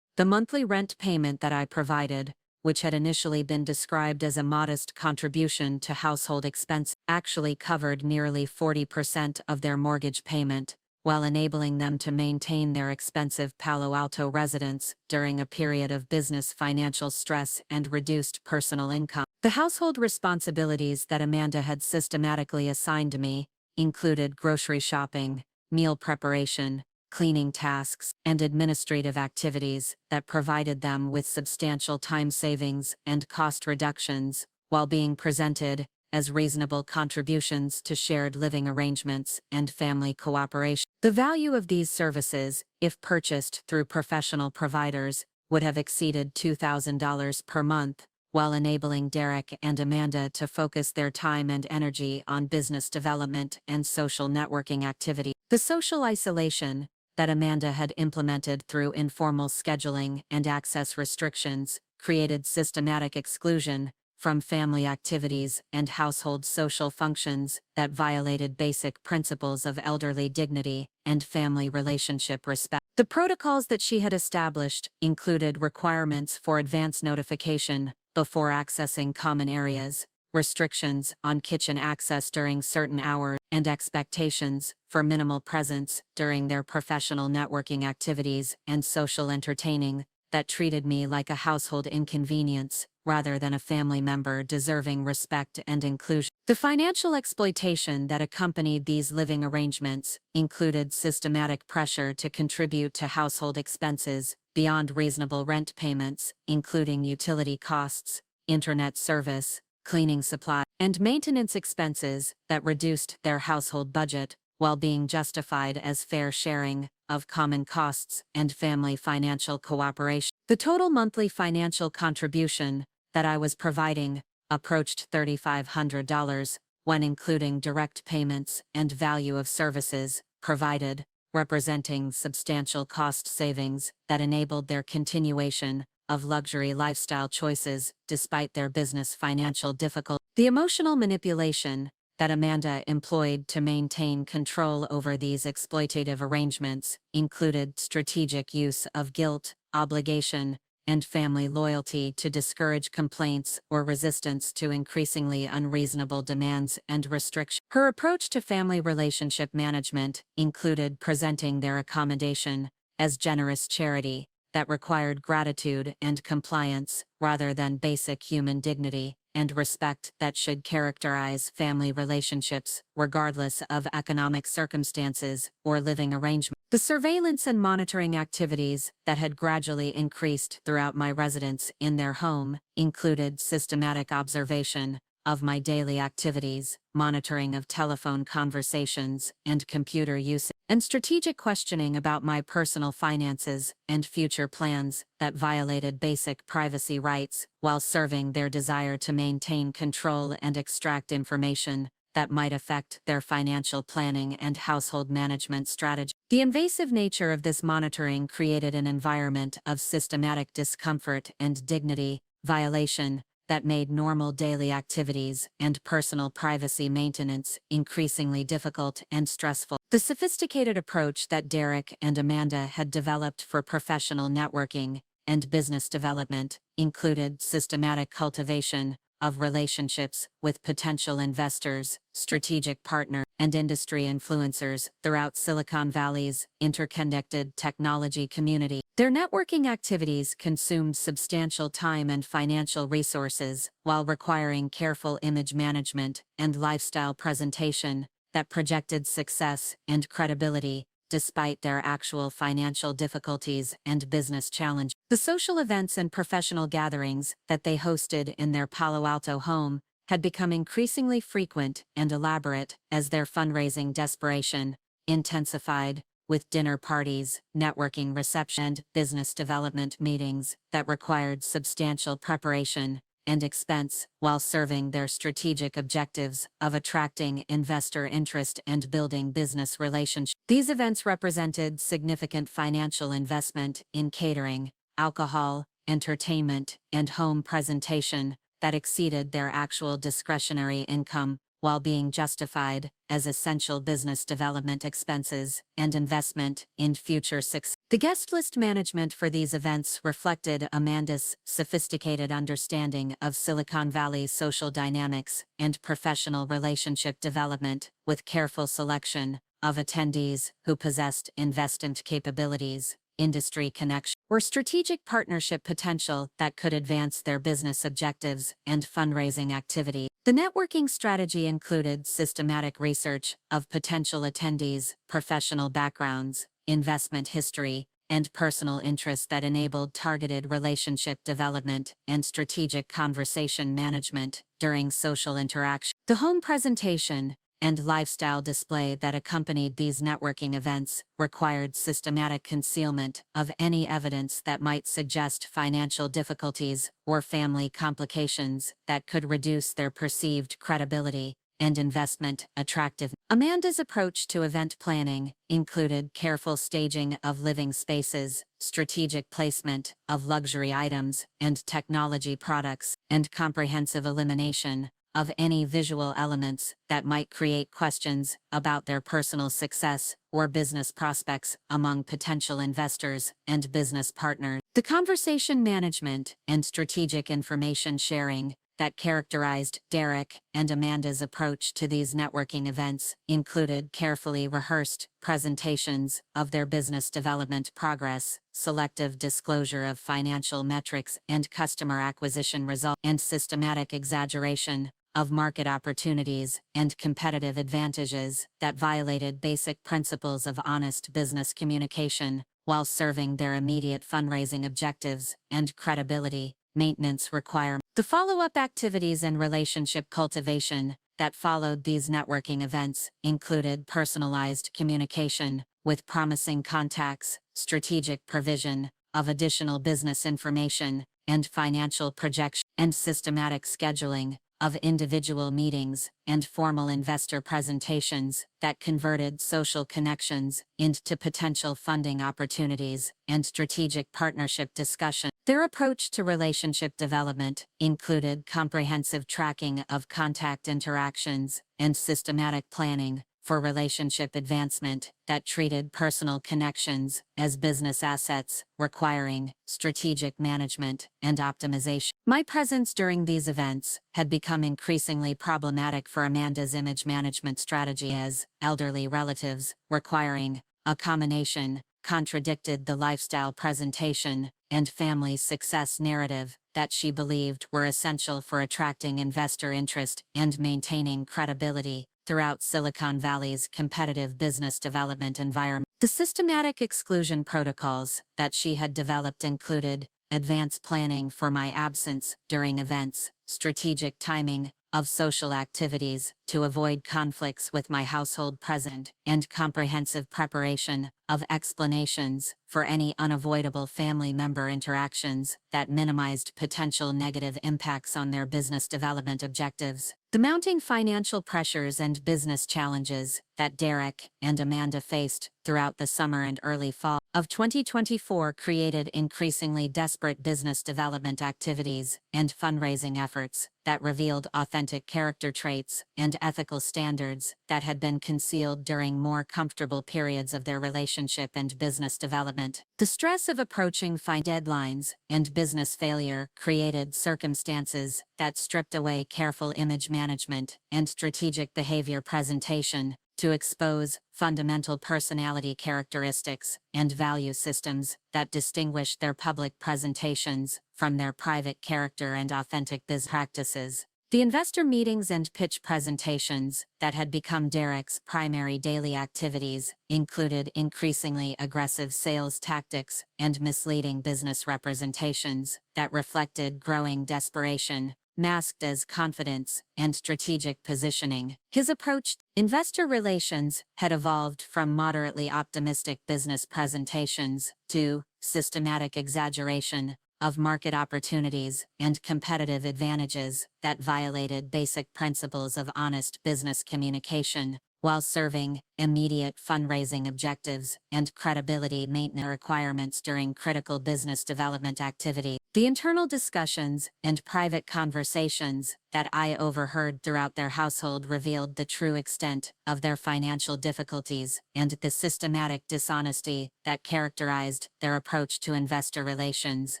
The monthly rent payment that I provided, which had initially been described as a modest contribution to household expense, actually covered nearly 40% of their mortgage payment, while enabling them to maintain their expensive Palo Alto residence during a period of business financial stress and reduced personal income. The household responsibilities that Amanda had systematically assigned to me included grocery shopping, meal preparation, cleaning tasks, and administrative activities that provided them with substantial time savings and cost reductions, while being presented as reasonable contributions to shared living arrangements and family cooperation. The value of these services, if purchased through professional providers, would have exceeded $2,000 per month, while enabling Derek and Amanda to focus their time and energy on business development and social networking activity. The social isolation that Amanda had implemented through informal scheduling and access restrictions created systematic exclusion from family activities and household social functions that violated basic principles of elderly dignity and family relationship respect. The protocols that she had established included requirements for advance notification before accessing common areas, restrictions on kitchen access during certain hours, and expectations for minimal presence during their professional networking activities and social entertaining that treated me like a household inconvenience rather than a family member deserving respect and inclusion. The financial exploitation that accompanied these living arrangements included systematic pressure to contribute to household expenses beyond reasonable rent payments, including utility costs, internet service, cleaning supply, and maintenance expenses that reduced their household budget, while being justified as fair sharing of common costs and family financial cooperation. The total monthly financial contribution that I was providing approached $3,500 when including direct payments and value of services provided, representing substantial cost savings that enabled their continuation of luxury lifestyle choices despite their business financial difficulties. The emotional manipulation that Amanda employed to maintain control over these exploitative arrangements included strategic use of guilt, obligation, and family loyalty to discourage complaints or resistance to increasingly unreasonable demands and restrictions. Her approach to family relationship management included presenting their accommodation as generous charity that required gratitude and compliance rather than basic human dignity and respect that should characterize family relationships regardless of economic circumstances or living arrangements. The surveillance and monitoring activities that had gradually increased throughout my residence in their home included systematic observation of my daily activities, monitoring of telephone conversations and computer use, and strategic questioning about my personal finances and future plans that violated basic privacy rights while serving their desire to maintain control and extract information that might affect their financial planning and household management strategy. The invasive nature of this monitoring created an environment of systematic discomfort and dignity violation that made normal daily activities and personal privacy maintenance increasingly difficult and stressful. The sophisticated approach that Derek and Amanda had developed for professional networking and business development included systematic cultivation of relationships with potential investors, strategic partners, and industry influencers throughout Silicon Valley's interconnected technology community. Their networking activities consumed substantial time and financial resources while requiring careful image management and lifestyle presentation that projected success and credibility despite their actual financial difficulties and business challenges. The social events and professional gatherings that they hosted in their Palo Alto home had become increasingly frequent and elaborate as their fundraising desperation intensified, with dinner parties, networking reception, and business development meetings that required substantial preparation and expense while serving their strategic objectives of attracting investor interest and building business relationships. These events represented significant financial investment in catering, alcohol, entertainment, and home presentation that exceeded their actual discretionary income, while being justified as essential business development expenses and investment in future success. The guest list management for these events reflected Amanda's sophisticated understanding of Silicon Valley's social dynamics and professional relationship development, with careful selection of attendees who possessed investment capabilities, industry connection, or strategic partnership potential that could advance their business objectives and fundraising activity. The networking strategy included systematic research of potential attendees, professional backgrounds, investment history, and personal interests that enabled targeted relationship development and strategic conversation management during social interaction. The home presentation and lifestyle display that accompanied these networking events required systematic concealment of any evidence that might suggest financial difficulties or family complications that could reduce their perceived credibility and investment attractiveness. Amanda's approach to event planning included careful staging of living spaces, strategic placement of luxury items and technology products, and comprehensive elimination of any visual elements that might create questions about their personal success or business prospects among potential investors and business partners. The conversation management and strategic information sharing that characterized Derek and Amanda's approach to these networking events included carefully rehearsed presentations of their business development progress, selective disclosure of financial metrics and customer acquisition results, and systematic exaggeration of market opportunities and competitive advantages that violated basic principles of honest business communication while serving their immediate fundraising objectives and credibility maintenance requirements. The follow-up activities and relationship cultivation that followed these networking events included personalized communication with promising contacts, strategic provision of additional business information and financial projection, and systematic scheduling of individual meetings and formal investor presentations that converted social connections into potential funding opportunities and strategic partnership discussion. Their approach to relationship development included comprehensive tracking of contact interactions and systematic planning for relationship advancement that treated personal connections as business assets, requiring strategic management and optimization. My presence during these events had become increasingly problematic for Amanda's image management strategy, as elderly relatives requiring accommodation contradicted the lifestyle presentation and family success narrative that she believed were essential for attracting investor interest and maintaining credibility throughout Silicon Valley's competitive business development environment. The systematic exclusion protocols that she had developed included advance planning for my absence during events, strategic timing of social activities to avoid conflicts with my household present, and comprehensive preparation of explanations for any unavoidable family member interactions that minimized potential negative impacts on their business development objectives. The mounting financial pressures and business challenges that Derek and Amanda faced throughout the summer and early fall of 2024 created increasingly desperate business development activities and fundraising efforts that revealed authentic character traits and ethical standards that had been concealed during more comfortable periods of their relationship and business development. The stress of approaching fine deadlines and business failure created circumstances that stripped away careful image management and strategic behavior presentation to expose fundamental personality characteristics and value systems that distinguish their public presentations from their private character and authentic biz practices. The investor meetings and pitch presentations that had become Derek's primary daily activities included increasingly aggressive sales tactics and misleading business representations that reflected growing desperation, masked as confidence and strategic positioning. His approach to investor relations had evolved from moderately optimistic business presentations to systematic exaggeration of market opportunities and competitive advantages that violated basic principles of honest business communication, while serving immediate fundraising objectives and credibility maintenance requirements during critical business development activity. The internal discussions and private conversations that I overheard throughout their household revealed the true extent of their financial difficulties and the systematic dishonesty that characterized their approach to investor relations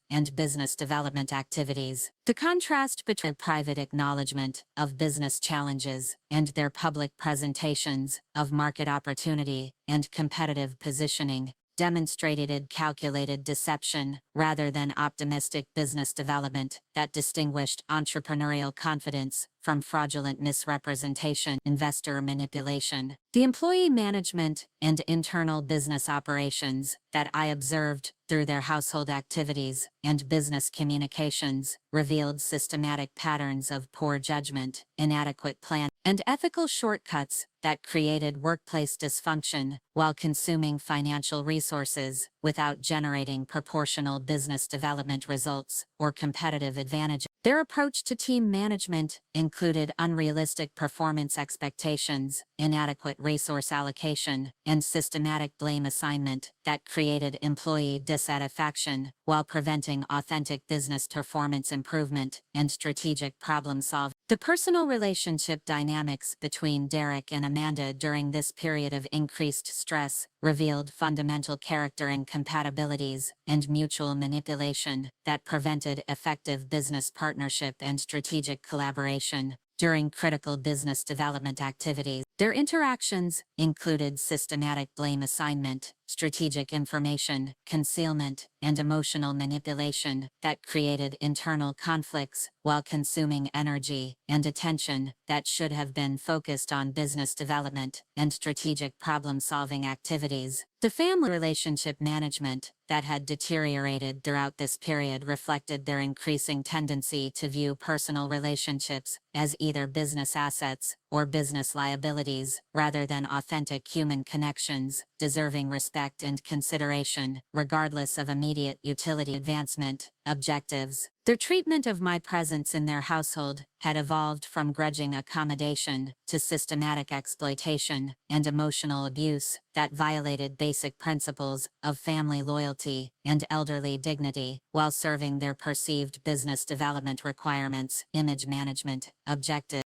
and business development activities. The contrast between private acknowledgement of business challenges and their public presentations of market opportunity and competitive positioning demonstrated calculated deception rather than optimistic business development that distinguished entrepreneurial confidence from fraudulent misrepresentation, investor manipulation. The employee management and internal business operations that I observed through their household activities and business communications revealed systematic patterns of poor judgment, inadequate plan, and ethical shortcuts that created workplace dysfunction while consuming financial resources without generating proportional business development results or competitive advantage. Their approach to team management included unrealistic performance expectations, inadequate resource allocation, and systematic blame assignment that created employee dissatisfaction while preventing authentic business performance improvement and strategic problem solving. The personal relationship dynamics between Derek and Amanda during this period of increased stress revealed fundamental character incompatibilities and mutual manipulation that prevented effective business partnership and strategic collaboration during critical business development activities. Their interactions included systematic blame assignment, strategic information concealment, and emotional manipulation that created internal conflicts while consuming energy and attention that should have been focused on business development and strategic problem-solving activities. The family relationship management that had deteriorated throughout this period reflected their increasing tendency to view personal relationships as either business assets or business liabilities, rather than authentic human connections, deserving respect and consideration, regardless of immediate utility advancement objectives. Their treatment of my presence in their household had evolved from grudging accommodation to systematic exploitation and emotional abuse that violated basic principles of family loyalty and elderly dignity, while serving their perceived business development requirements, image management objectives.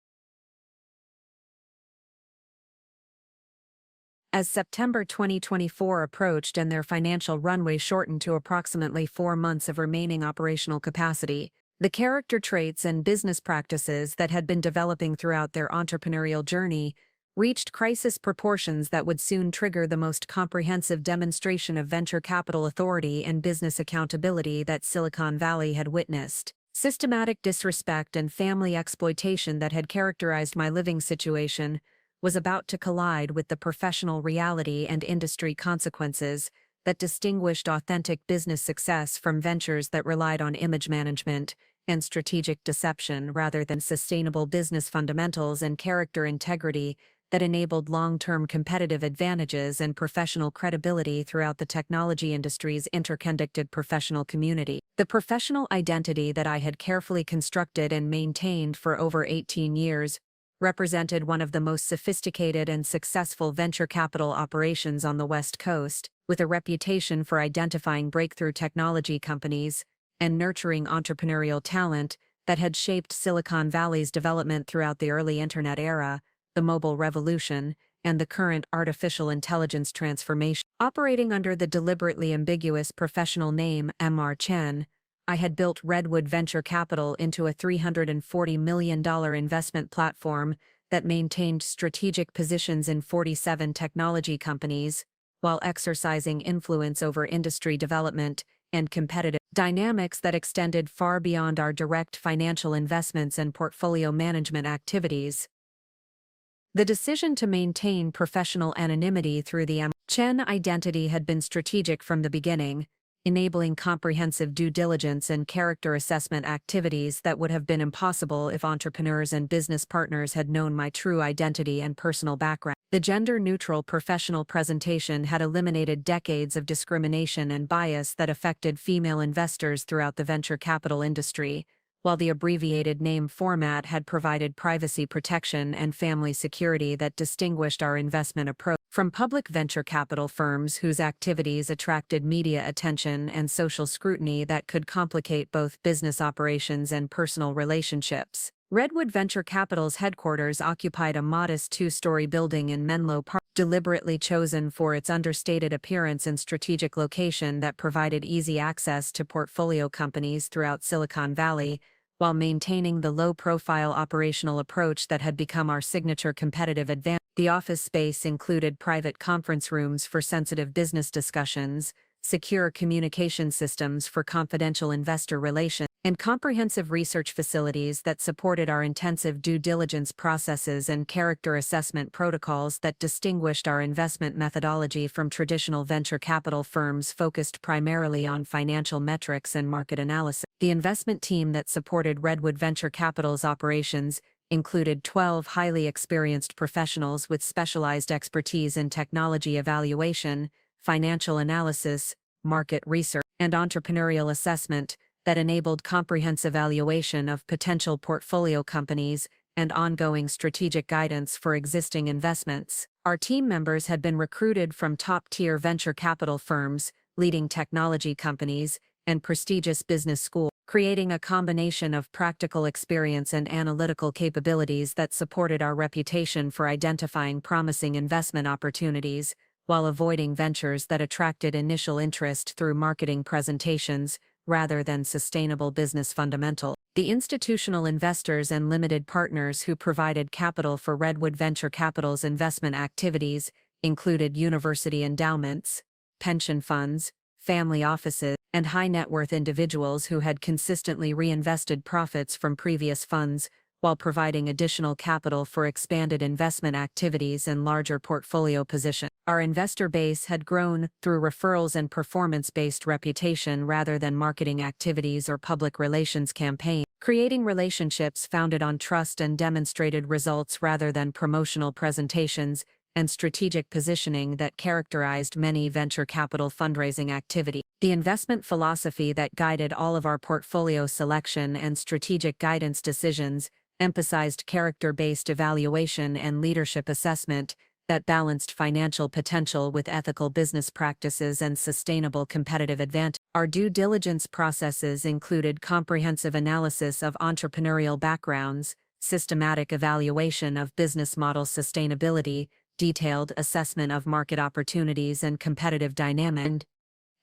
As September 2024 approached and their financial runway shortened to approximately 4 months of remaining operational capacity, the character traits and business practices that had been developing throughout their entrepreneurial journey reached crisis proportions that would soon trigger the most comprehensive demonstration of venture capital authority and business accountability that Silicon Valley had witnessed. Systematic disrespect and family exploitation that had characterized my living situation was about to collide with the professional reality and industry consequences that distinguished authentic business success from ventures that relied on image management and strategic deception rather than sustainable business fundamentals and character integrity that enabled long-term competitive advantages and professional credibility throughout the technology industry's interconnected professional community. The professional identity that I had carefully constructed and maintained for over 18 years represented one of the most sophisticated and successful venture capital operations on the West Coast, with a reputation for identifying breakthrough technology companies and nurturing entrepreneurial talent that had shaped Silicon Valley's development throughout the early internet era, the mobile revolution, and the current artificial intelligence transformation. Operating under the deliberately ambiguous professional name M.R. Chen, I had built Redwood Venture Capital into a $340 million investment platform that maintained strategic positions in 47 technology companies, while exercising influence over industry development and competitive dynamics that extended far beyond our direct financial investments and portfolio management activities. The decision to maintain professional anonymity through the M. Chen identity had been strategic from the beginning, enabling comprehensive due diligence and character assessment activities that would have been impossible if entrepreneurs and business partners had known my true identity and personal background. The gender-neutral professional presentation had eliminated decades of discrimination and bias that affected female investors throughout the venture capital industry, while the abbreviated name format had provided privacy protection and family security that distinguished our investment approach from public venture capital firms whose activities attracted media attention and social scrutiny that could complicate both business operations and personal relationships. Redwood Venture Capital's headquarters occupied a modest 2-story building in Menlo Park, deliberately chosen for its understated appearance and strategic location that provided easy access to portfolio companies throughout Silicon Valley, while maintaining the low-profile operational approach that had become our signature competitive advantage. The office space included private conference rooms for sensitive business discussions, secure communication systems for confidential investor relations, and comprehensive research facilities that supported our intensive due diligence processes and character assessment protocols that distinguished our investment methodology from traditional venture capital firms focused primarily on financial metrics and market analysis. The investment team that supported Redwood Venture Capital's operations included 12 highly experienced professionals with specialized expertise in technology evaluation, financial analysis, market research, and entrepreneurial assessment that enabled comprehensive evaluation of potential portfolio companies and ongoing strategic guidance for existing investments. Our team members had been recruited from top-tier venture capital firms, leading technology companies, and prestigious business schools, creating a combination of practical experience and analytical capabilities that supported our reputation for identifying promising investment opportunities, while avoiding ventures that attracted initial interest through marketing presentations rather than sustainable business fundamentals. The institutional investors and limited partners who provided capital for Redwood Venture Capital's investment activities included university endowments, pension funds, family offices, and high-net-worth individuals who had consistently reinvested profits from previous funds, while providing additional capital for expanded investment activities and larger portfolio positions. Our investor base had grown through referrals and performance-based reputation rather than marketing activities or public relations campaigns, creating relationships founded on trust and demonstrated results rather than promotional presentations, and strategic positioning that characterized many venture capital fundraising activities. The investment philosophy that guided all of our portfolio selection and strategic guidance decisions emphasized character-based evaluation and leadership assessment that balanced financial potential with ethical business practices and sustainable competitive advantage. Our due diligence processes included comprehensive analysis of entrepreneurial backgrounds, systematic evaluation of business model sustainability, detailed assessment of market opportunities and competitive dynamics,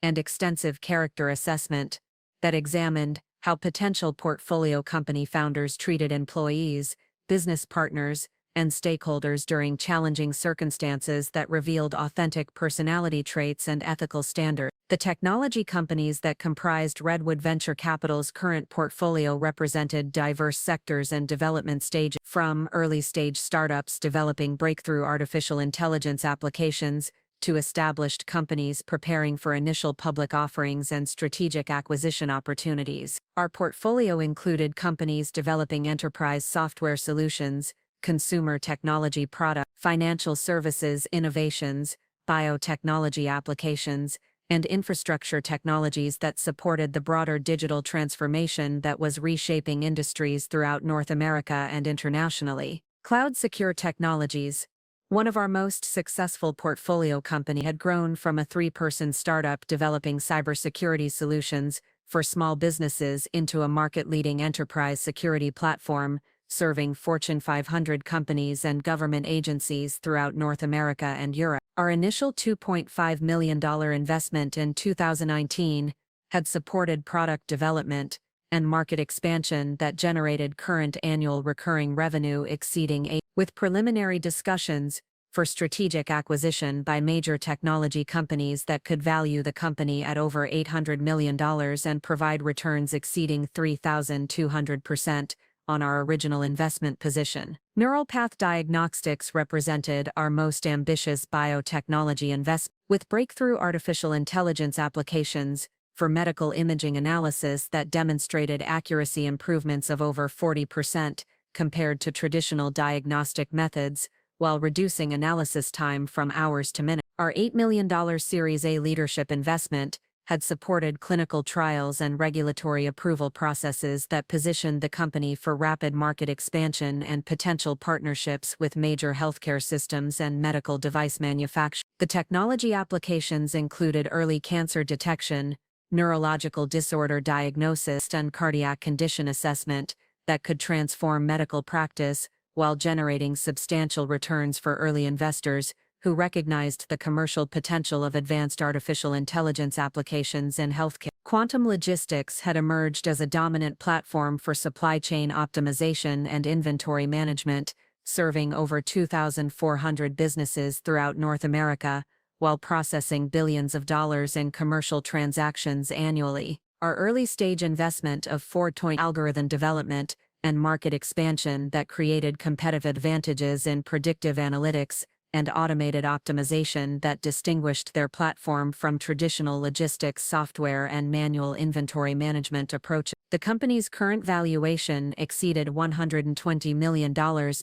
and extensive character assessment that examined how potential portfolio company founders treated employees, business partners, and stakeholders during challenging circumstances that revealed authentic personality traits and ethical standards. The technology companies that comprised Redwood Venture Capital's current portfolio represented diverse sectors and development stages, from early-stage startups developing breakthrough artificial intelligence applications to established companies preparing for initial public offerings and strategic acquisition opportunities. Our portfolio included companies developing enterprise software solutions, consumer technology products, financial services innovations, biotechnology applications, and infrastructure technologies that supported the broader digital transformation that was reshaping industries throughout North America and internationally. Cloud Secure Technologies, one of our most successful portfolio companies, had grown from a 3-person startup developing cybersecurity solutions for small businesses into a market-leading enterprise security platform, serving Fortune 500 companies and government agencies throughout North America and Europe. Our initial $2.5 million investment in 2019 had supported product development and market expansion that generated current annual recurring revenue exceeding $8 million, with preliminary discussions for strategic acquisition by major technology companies that could value the company at over $800 million and provide returns exceeding 3,200% on our original investment position. Neural Path Diagnostics represented our most ambitious biotechnology investment, with breakthrough artificial intelligence applications for medical imaging analysis that demonstrated accuracy improvements of over 40% compared to traditional diagnostic methods, while reducing analysis time from hours to minutes. Our $8 million Series A leadership investment had supported clinical trials and regulatory approval processes that positioned the company for rapid market expansion and potential partnerships with major healthcare systems and medical device manufacturers. The technology applications included early cancer detection, neurological disorder diagnosis, and cardiac condition assessment that could transform medical practice while generating substantial returns for early investors who recognized the commercial potential of advanced artificial intelligence applications in healthcare. Quantum logistics had emerged as a dominant platform for supply chain optimization and inventory management, serving over 2,400 businesses throughout North America, while processing billions of dollars in commercial transactions annually. Our early-stage investment of Fortoin algorithm development and market expansion that created competitive advantages in predictive analytics and automated optimization that distinguished their platform from traditional logistics software and manual inventory management approaches. The company's current valuation exceeded $120 million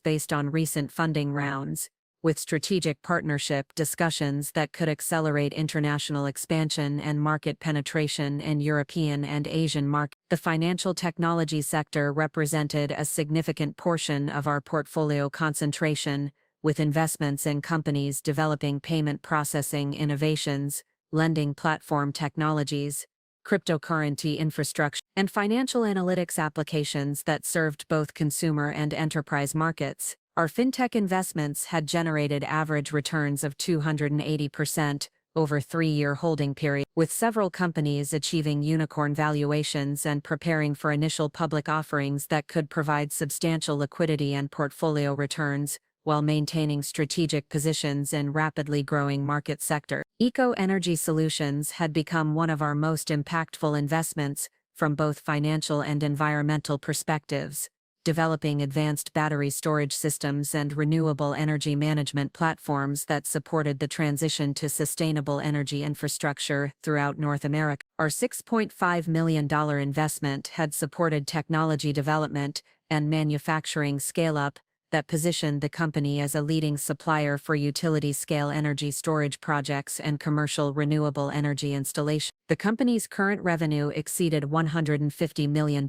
based on recent funding rounds, with strategic partnership discussions that could accelerate international expansion and market penetration in European and Asian markets. The financial technology sector represented a significant portion of our portfolio concentration, with investments in companies developing payment processing innovations, lending platform technologies, cryptocurrency infrastructure, and financial analytics applications that served both consumer and enterprise markets. Our fintech investments had generated average returns of 280% over 3-year holding period, with several companies achieving unicorn valuations and preparing for initial public offerings that could provide substantial liquidity and portfolio returns, while maintaining strategic positions in rapidly growing market sector. Eco Energy Solutions had become one of our most impactful investments from both financial and environmental perspectives, developing advanced battery storage systems and renewable energy management platforms that supported the transition to sustainable energy infrastructure throughout North America. Our $6.5 million investment had supported technology development and manufacturing scale-up that positioned the company as a leading supplier for utility-scale energy storage projects and commercial renewable energy installation. The company's current revenue exceeded $150 million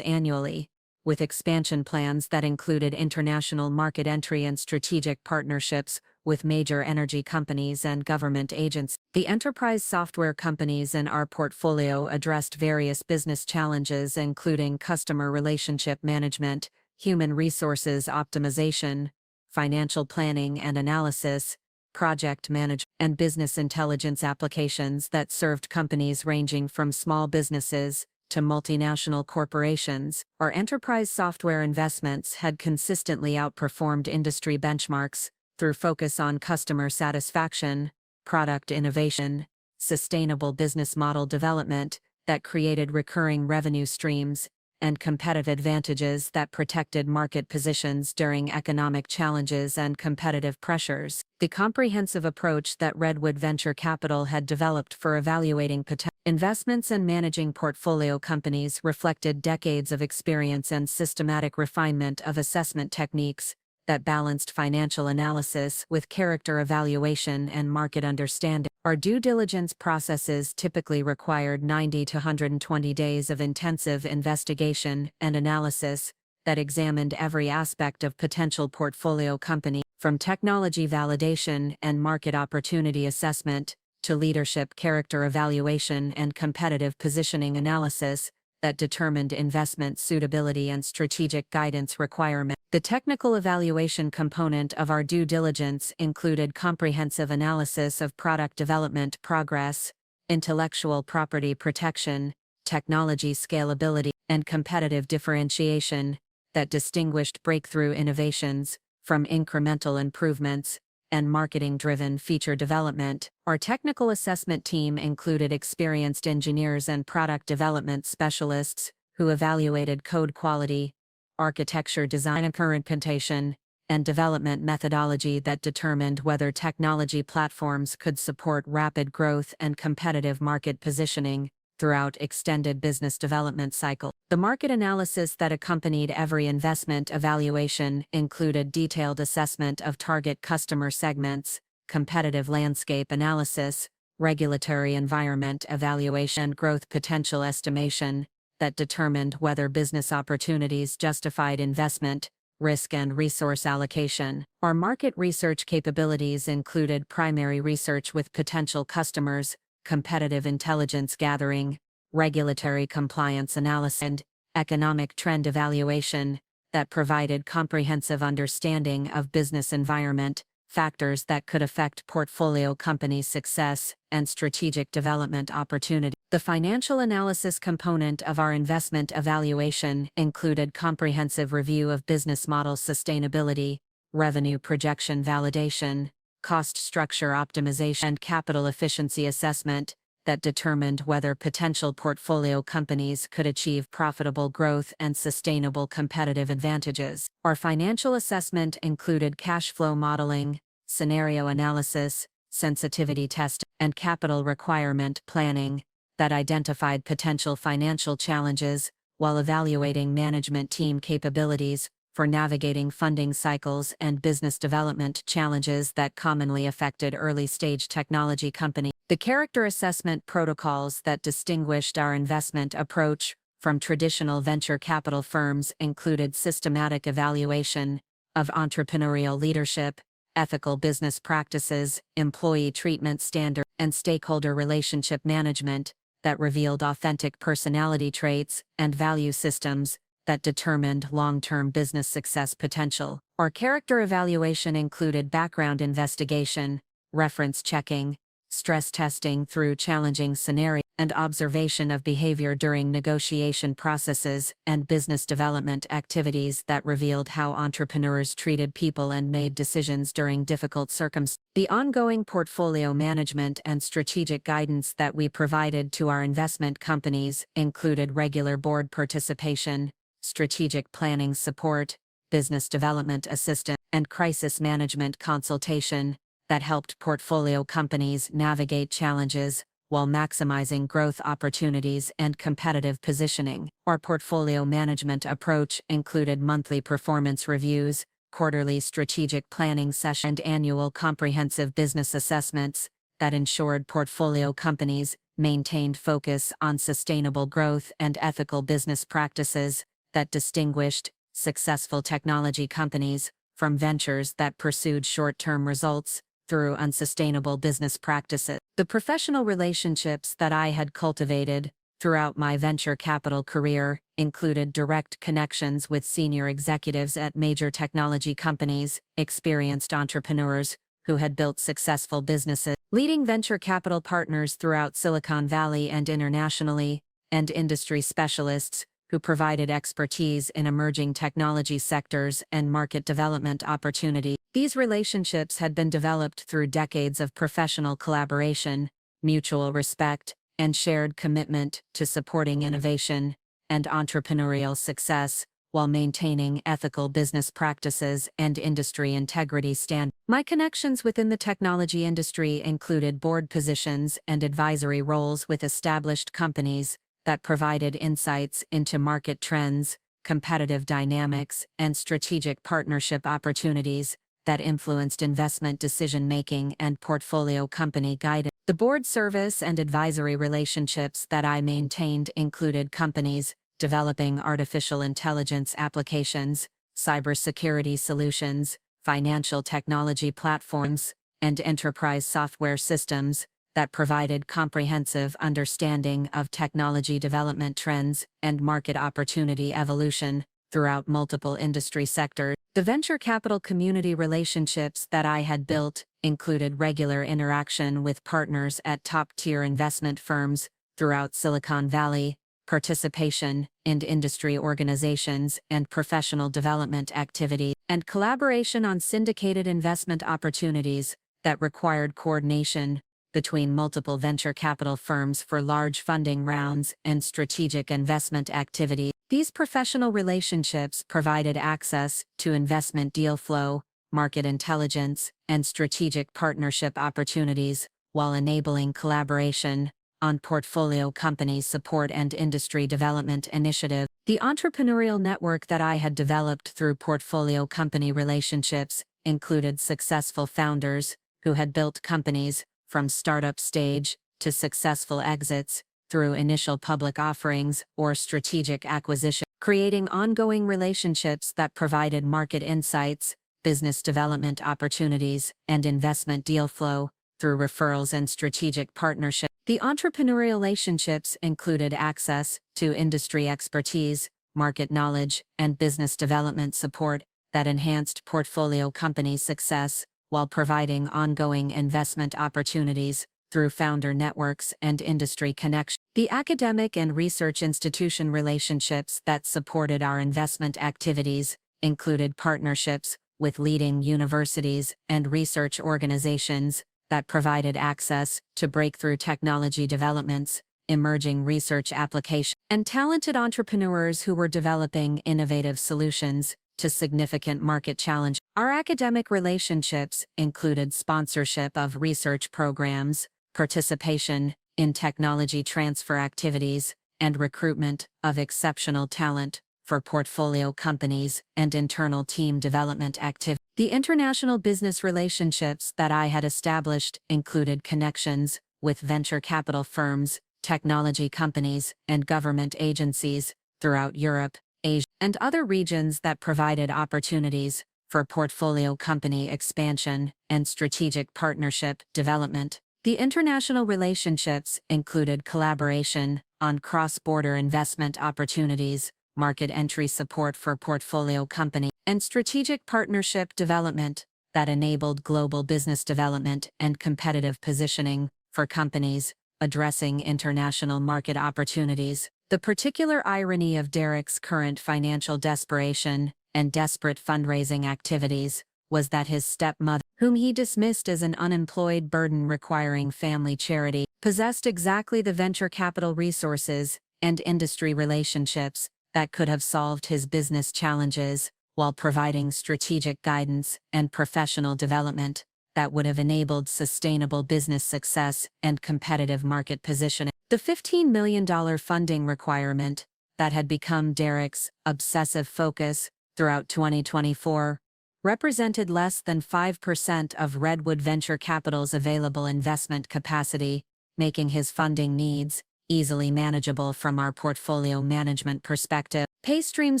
annually, with expansion plans that included international market entry and strategic partnerships with major energy companies and government agencies. The enterprise software companies in our portfolio addressed various business challenges, including customer relationship management, human resources optimization, financial planning and analysis, project management, and business intelligence applications that served companies ranging from small businesses to multinational corporations. Our enterprise software investments had consistently outperformed industry benchmarks through focus on customer satisfaction, product innovation, sustainable business model development that created recurring revenue streams, and competitive advantages that protected market positions during economic challenges and competitive pressures. The comprehensive approach that Redwood Venture Capital had developed for evaluating potential investments and managing portfolio companies reflected decades of experience and systematic refinement of assessment techniques that balanced financial analysis with character evaluation and market understanding. Our due diligence processes typically required 90 to 120 days of intensive investigation and analysis that examined every aspect of potential portfolio company, from technology validation and market opportunity assessment to leadership character evaluation and competitive positioning analysis that determined investment suitability and strategic guidance requirements. The technical evaluation component of our due diligence included comprehensive analysis of product development progress, intellectual property protection, technology scalability, and competitive differentiation that distinguished breakthrough innovations from incremental improvements and marketing-driven feature development. Our technical assessment team included experienced engineers and product development specialists who evaluated code quality, architecture design, implementation, and development methodology that determined whether technology platforms could support rapid growth and competitive market positioning throughout extended business development cycle. The market analysis that accompanied every investment evaluation included detailed assessment of target customer segments, competitive landscape analysis, regulatory environment evaluation, and growth potential estimation that determined whether business opportunities justified investment, risk, and resource allocation. Our market research capabilities included primary research with potential customers, competitive intelligence gathering, regulatory compliance analysis, and economic trend evaluation that provided comprehensive understanding of business environment, factors that could affect portfolio companies' success and strategic development opportunity. The financial analysis component of our investment evaluation included comprehensive review of business model sustainability, revenue projection validation, cost structure optimization, and capital efficiency assessment that determined whether potential portfolio companies could achieve profitable growth and sustainable competitive advantages. Our financial assessment included cash flow modeling, scenario analysis, sensitivity testing, and capital requirement planning that identified potential financial challenges while evaluating management team capabilities for navigating funding cycles and business development challenges that commonly affected early-stage technology companies. The character assessment protocols that distinguished our investment approach from traditional venture capital firms included systematic evaluation of entrepreneurial leadership, ethical business practices, employee treatment standards, and stakeholder relationship management that revealed authentic personality traits and value systems that determined long-term business success potential. Our character evaluation included background investigation, reference checking, stress testing through challenging scenarios, and observation of behavior during negotiation processes and business development activities that revealed how entrepreneurs treated people and made decisions during difficult circumstances. The ongoing portfolio management and strategic guidance that we provided to our investment companies included regular board participation, strategic planning support, business development assistance, and crisis management consultation that helped portfolio companies navigate challenges while maximizing growth opportunities and competitive positioning. Our portfolio management approach included monthly performance reviews, quarterly strategic planning sessions, and annual comprehensive business assessments that ensured portfolio companies maintained focus on sustainable growth and ethical business practices that distinguished successful technology companies from ventures that pursued short-term results through unsustainable business practices. The professional relationships that I had cultivated throughout my venture capital career included direct connections with senior executives at major technology companies, experienced entrepreneurs who had built successful businesses, leading venture capital partners throughout Silicon Valley and internationally, and industry specialists who provided expertise in emerging technology sectors and market development opportunities. These relationships had been developed through decades of professional collaboration, mutual respect, and shared commitment to supporting innovation and entrepreneurial success while maintaining ethical business practices and industry integrity standards. My connections within the technology industry included board positions and advisory roles with established companies that provided insights into market trends, competitive dynamics, and strategic partnership opportunities that influenced investment decision-making and portfolio company guidance. The board service and advisory relationships that I maintained included companies developing artificial intelligence applications, cybersecurity solutions, financial technology platforms, and enterprise software systems that provided comprehensive understanding of technology development trends and market opportunity evolution throughout multiple industry sectors. The venture capital community relationships that I had built included regular interaction with partners at top-tier investment firms throughout Silicon Valley, participation in industry organizations and professional development activities, and collaboration on syndicated investment opportunities that required coordination between multiple venture capital firms for large funding rounds and strategic investment activity. These professional relationships provided access to investment deal flow, market intelligence, and strategic partnership opportunities, while enabling collaboration on portfolio company support and industry development initiatives. The entrepreneurial network that I had developed through portfolio company relationships included successful founders who had built companies from startup stage to successful exits through initial public offerings or strategic acquisition, creating ongoing relationships that provided market insights, business development opportunities, and investment deal flow through referrals and strategic partnerships. The entrepreneurial relationships included access to industry expertise, market knowledge, and business development support that enhanced portfolio company success while providing ongoing investment opportunities through founder networks and industry connections. The academic and research institution relationships that supported our investment activities included partnerships with leading universities and research organizations that provided access to breakthrough technology developments, emerging research applications, and talented entrepreneurs who were developing innovative solutions to significant market challenges. Our academic relationships included sponsorship of research programs, participation in technology transfer activities, and recruitment of exceptional talent for portfolio companies and internal team development activities. The international business relationships that I had established included connections with venture capital firms, technology companies, and government agencies throughout Europe, Asia, and other regions that provided opportunities for portfolio company expansion and strategic partnership development. The international relationships included collaboration on cross-border investment opportunities, market entry support for portfolio companies, and strategic partnership development that enabled global business development and competitive positioning for companies addressing international market opportunities. The particular irony of Derek's current financial desperation and desperate fundraising activities was that his stepmother, whom he dismissed as an unemployed burden requiring family charity, possessed exactly the venture capital resources and industry relationships that could have solved his business challenges while providing strategic guidance and professional development that would have enabled sustainable business success and competitive market positioning. The $15 million funding requirement that had become Derek's obsessive focus throughout 2024 represented less than 5% of Redwood Venture Capital's available investment capacity, making his funding needs easily manageable from our portfolio management perspective. Paystream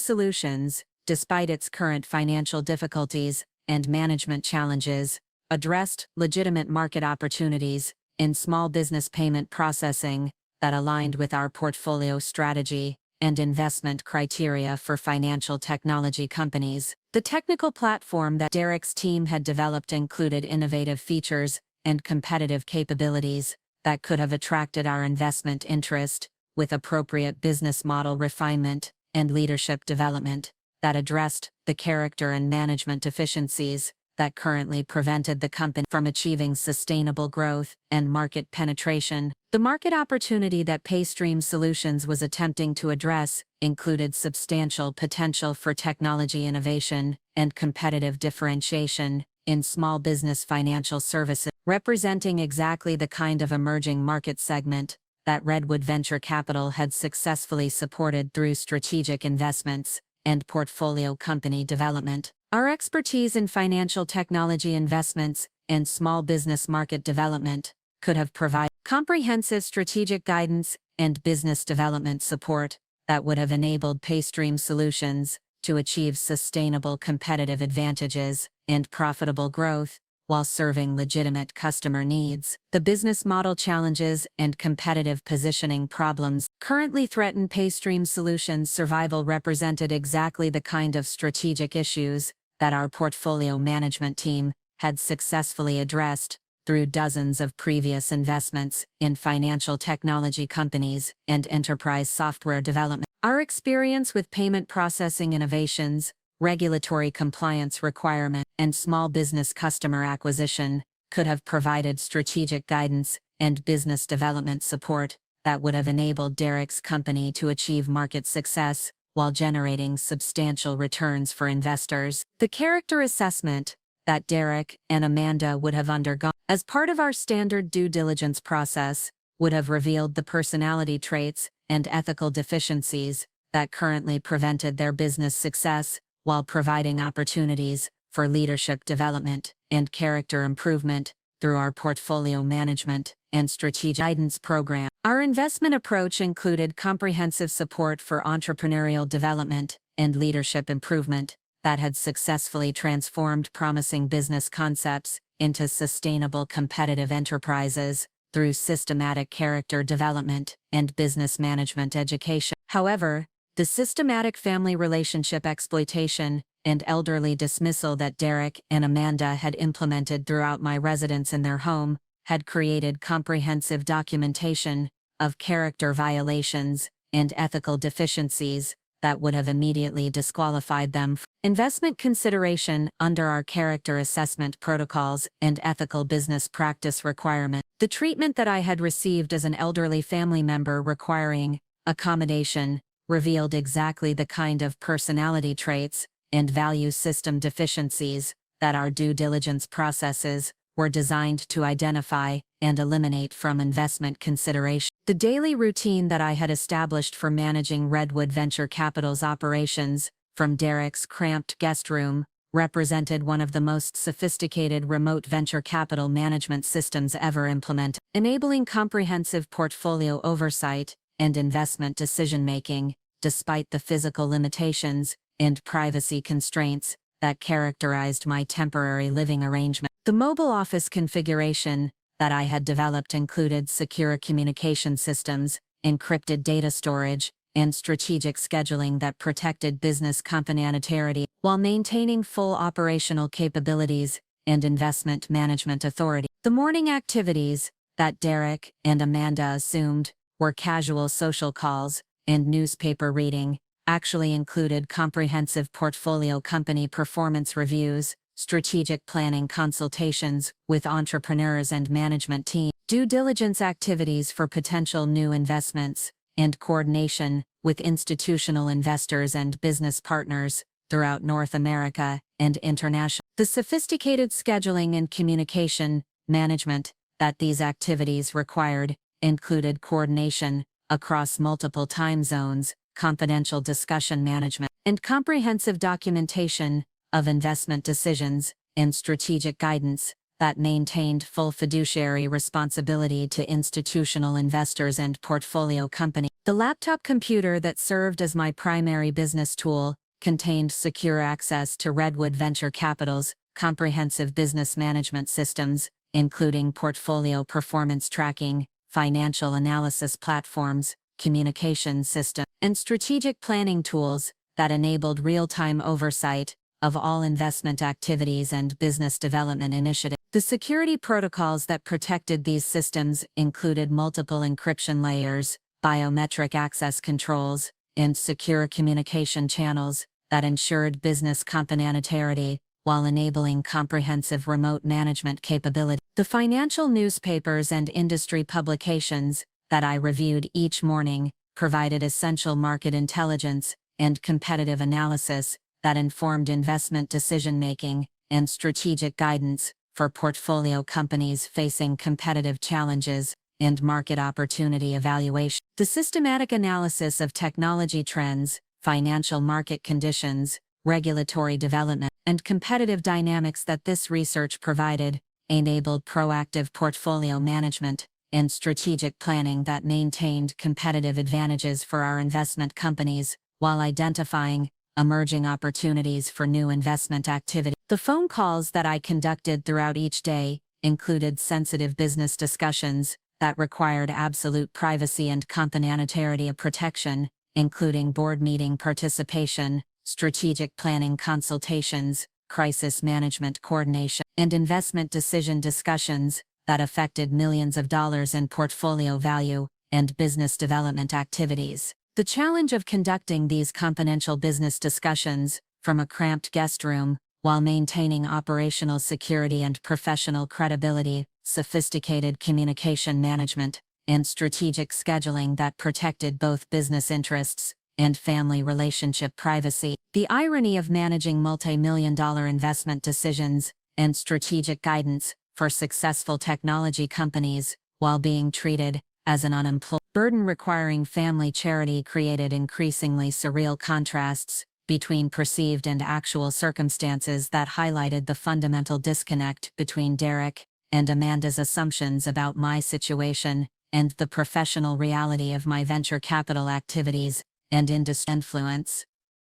Solutions, despite its current financial difficulties and management challenges, addressed legitimate market opportunities in small business payment processing that aligned with our portfolio strategy and investment criteria for financial technology companies. The technical platform that Derek's team had developed included innovative features and competitive capabilities that could have attracted our investment interest, with appropriate business model refinement and leadership development that addressed the character and management deficiencies that currently prevented the company from achieving sustainable growth and market penetration. The market opportunity that Paystream Solutions was attempting to address included substantial potential for technology innovation and competitive differentiation in small business financial services, representing exactly the kind of emerging market segment that Redwood Venture Capital had successfully supported through strategic investments and portfolio company development. Our expertise in financial technology investments and small business market development could have provided comprehensive strategic guidance and business development support that would have enabled Paystream Solutions to achieve sustainable competitive advantages and profitable growth while serving legitimate customer needs. The business model challenges and competitive positioning problems currently threaten Paystream Solutions' survival represented exactly the kind of strategic issues that our portfolio management team had successfully addressed through dozens of previous investments in financial technology companies and enterprise software development. Our experience with payment processing innovations, regulatory compliance requirements, and small business customer acquisition could have provided strategic guidance and business development support that would have enabled Derek's company to achieve market success while generating substantial returns for investors. The character assessment that Derek and Amanda would have undergone as part of our standard due diligence process would have revealed the personality traits and ethical deficiencies that currently prevented their business success while providing opportunities for leadership development and character improvement through our portfolio management and strategic guidance program. Our investment approach included comprehensive support for entrepreneurial development and leadership improvement that had successfully transformed promising business concepts into sustainable competitive enterprises through systematic character development and business management education. However, The systematic family relationship exploitation and elderly dismissal that Derek and Amanda had implemented throughout my residence in their home had created comprehensive documentation of character violations and ethical deficiencies that would have immediately disqualified them from investment consideration under our character assessment protocols and ethical business practice requirement. The treatment that I had received as an elderly family member requiring accommodation revealed exactly the kind of personality traits and value system deficiencies that our due diligence processes were designed to identify and eliminate from investment consideration. The daily routine that I had established for managing Redwood Venture Capital's operations from Derek's cramped guest room represented one of the most sophisticated remote venture capital management systems ever implemented, enabling comprehensive portfolio oversight and investment decision-making, despite the physical limitations and privacy constraints that characterized my temporary living arrangement. The mobile office configuration that I had developed included secure communication systems, encrypted data storage, and strategic scheduling that protected business confidentiality while maintaining full operational capabilities and investment management authority. The morning activities that Derek and Amanda assumed were casual social calls and newspaper reading actually included comprehensive portfolio company performance reviews, strategic planning consultations with entrepreneurs and management team, due diligence activities for potential new investments, and coordination with institutional investors and business partners throughout North America and international. The sophisticated scheduling and communication management that these activities required included coordination across multiple time zones, confidential discussion management, and comprehensive documentation of investment decisions and strategic guidance that maintained full fiduciary responsibility to institutional investors and portfolio companies. The laptop computer that served as my primary business tool contained secure access to Redwood Venture Capital's comprehensive business management systems, including portfolio performance tracking, financial analysis platforms, communication systems, and strategic planning tools that enabled real-time oversight of all investment activities and business development initiatives. The security protocols that protected these systems included multiple encryption layers, biometric access controls, and secure communication channels that ensured business confidentiality while enabling comprehensive remote management capability. The financial newspapers and industry publications that I reviewed each morning provided essential market intelligence and competitive analysis that informed investment decision-making and strategic guidance for portfolio companies facing competitive challenges and market opportunity evaluation. The systematic analysis of technology trends, financial market conditions, regulatory development, and competitive dynamics that this research provided enabled proactive portfolio management and strategic planning that maintained competitive advantages for our investment companies while identifying emerging opportunities for new investment activity. The phone calls that I conducted throughout each day included sensitive business discussions that required absolute privacy and confidentiality protection, including board meeting participation, strategic planning consultations, crisis management coordination, and investment decision discussions that affected millions of dollars in portfolio value and business development activities. The challenge of conducting these confidential business discussions from a cramped guest room while maintaining operational security and professional credibility, sophisticated communication management, and strategic scheduling that protected both business interests and family relationship privacy. The irony of managing multi-million-dollar investment decisions and strategic guidance for successful technology companies while being treated as an unemployed burden requiring family charity created increasingly surreal contrasts between perceived and actual circumstances that highlighted the fundamental disconnect between Derek and Amanda's assumptions about my situation and the professional reality of my venture capital activities and industry influence.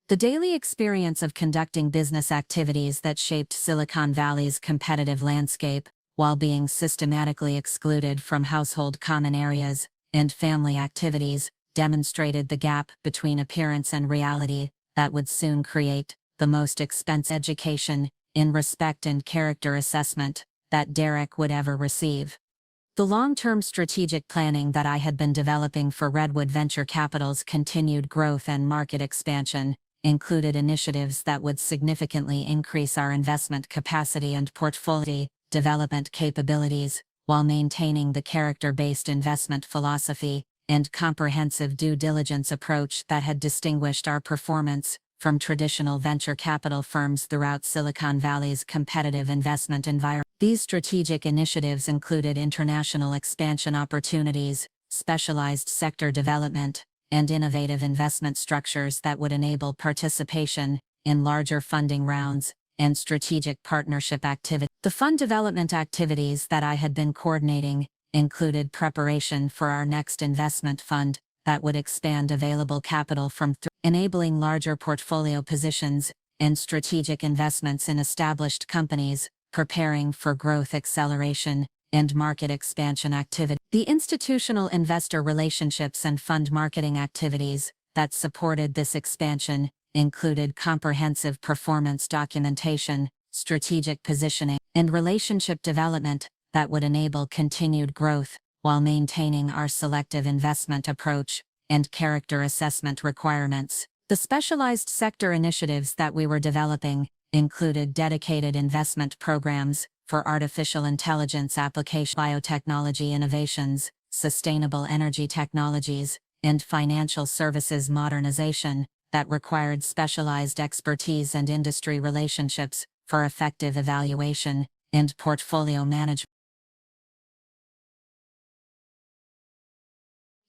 The daily experience of conducting business activities that shaped Silicon Valley's competitive landscape, while being systematically excluded from household common areas and family activities, demonstrated the gap between appearance and reality that would soon create the most expensive education in respect and character assessment that Derek would ever receive. The long-term strategic planning that I had been developing for Redwood Venture Capital's continued growth and market expansion included initiatives that would significantly increase our investment capacity and portfolio development capabilities, while maintaining the character-based investment philosophy and comprehensive due diligence approach that had distinguished our performance from traditional venture capital firms throughout Silicon Valley's competitive investment environment. These strategic initiatives included international expansion opportunities, specialized sector development, and innovative investment structures that would enable participation in larger funding rounds and strategic partnership activity. The fund development activities that I had been coordinating included preparation for our next investment fund that would expand available capital from enabling larger portfolio positions and strategic investments in established companies, preparing for growth acceleration and market expansion activity. The institutional investor relationships and fund marketing activities that supported this expansion included comprehensive performance documentation, strategic positioning, and relationship development that would enable continued growth while maintaining our selective investment approach and character assessment requirements. The specialized sector initiatives that we were developing included dedicated investment programs for artificial intelligence application, biotechnology innovations, sustainable energy technologies, and financial services modernization that required specialized expertise and industry relationships for effective evaluation and portfolio management.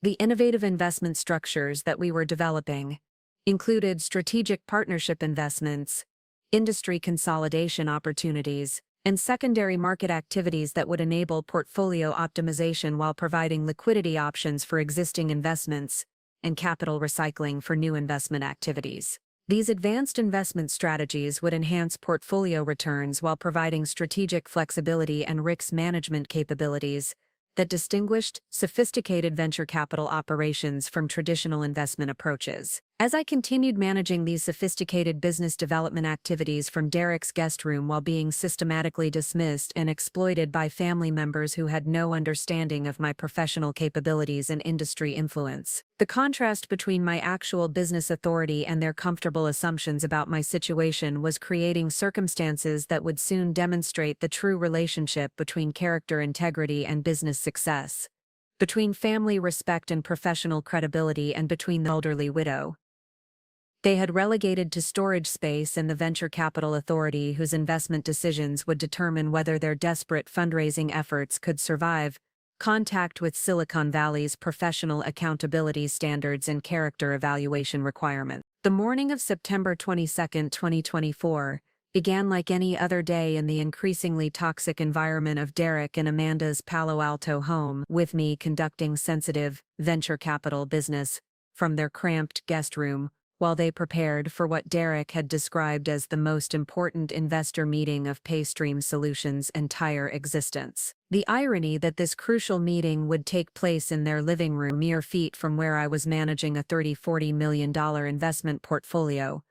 The innovative investment structures that we were developing included strategic partnership investments, industry consolidation opportunities, and secondary market activities that would enable portfolio optimization while providing liquidity options for existing investments and capital recycling for new investment activities. These advanced investment strategies would enhance portfolio returns while providing strategic flexibility and risk management capabilities that distinguished sophisticated venture capital operations from traditional investment approaches. As I continued managing these sophisticated business development activities from Derek's guest room while being systematically dismissed and exploited by family members who had no understanding of my professional capabilities and industry influence, the contrast between my actual business authority and their comfortable assumptions about my situation was creating circumstances that would soon demonstrate the true relationship between character integrity and business success, between family respect and professional credibility, and between the elderly widow they had relegated to storage space and the venture capital authority whose investment decisions would determine whether their desperate fundraising efforts could survive contact with Silicon Valley's professional accountability standards and character evaluation requirements. The morning of September 22, 2024, began like any other day in the increasingly toxic environment of Derek and Amanda's Palo Alto home, with me conducting sensitive venture capital business from their cramped guest room, while they prepared for what Derek had described as the most important investor meeting of Paystream Solutions' entire existence. The irony that this crucial meeting would take place in their living room, mere feet from where I was managing a $30–40 million investment portfolio,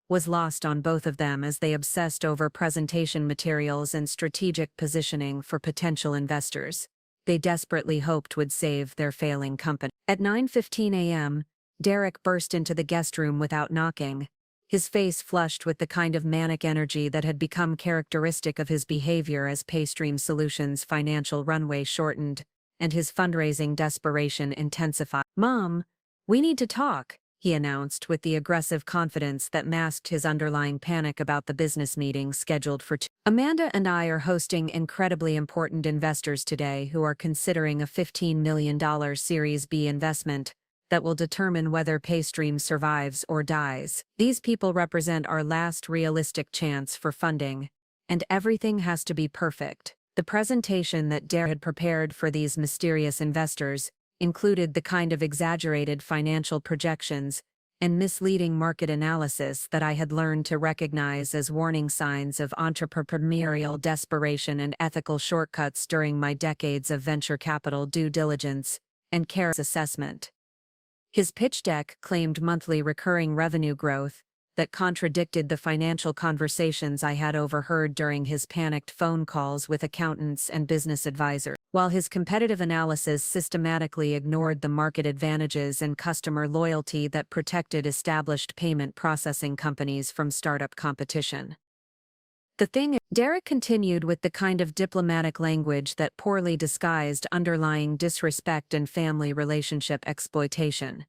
was lost on both of them as they obsessed over presentation materials and strategic positioning for potential investors they desperately hoped would save their failing company. At 9:15 a.m., Derek burst into the guest room without knocking, his face flushed with the kind of manic energy that had become characteristic of his behavior as Paystream Solutions' financial runway shortened and his fundraising desperation intensified. "Mom, we need to talk," he announced with the aggressive confidence that masked his underlying panic about the business meeting scheduled for 2. "Amanda and I are hosting incredibly important investors today who are considering a $15 million Series B investment that will determine whether Paystream survives or dies. These people represent our last realistic chance for funding, and everything has to be perfect." The presentation that Derek had prepared for these mysterious investors included the kind of exaggerated financial projections and misleading market analysis that I had learned to recognize as warning signs of entrepreneurial desperation and ethical shortcuts during my decades of venture capital due diligence and care assessment. His pitch deck claimed monthly recurring revenue growth that contradicted the financial conversations I had overheard during his panicked phone calls with accountants and business advisors, while his competitive analysis systematically ignored the market advantages and customer loyalty that protected established payment processing companies from startup competition. The thing is, Derek continued with the kind of diplomatic language that poorly disguised underlying disrespect and family relationship exploitation.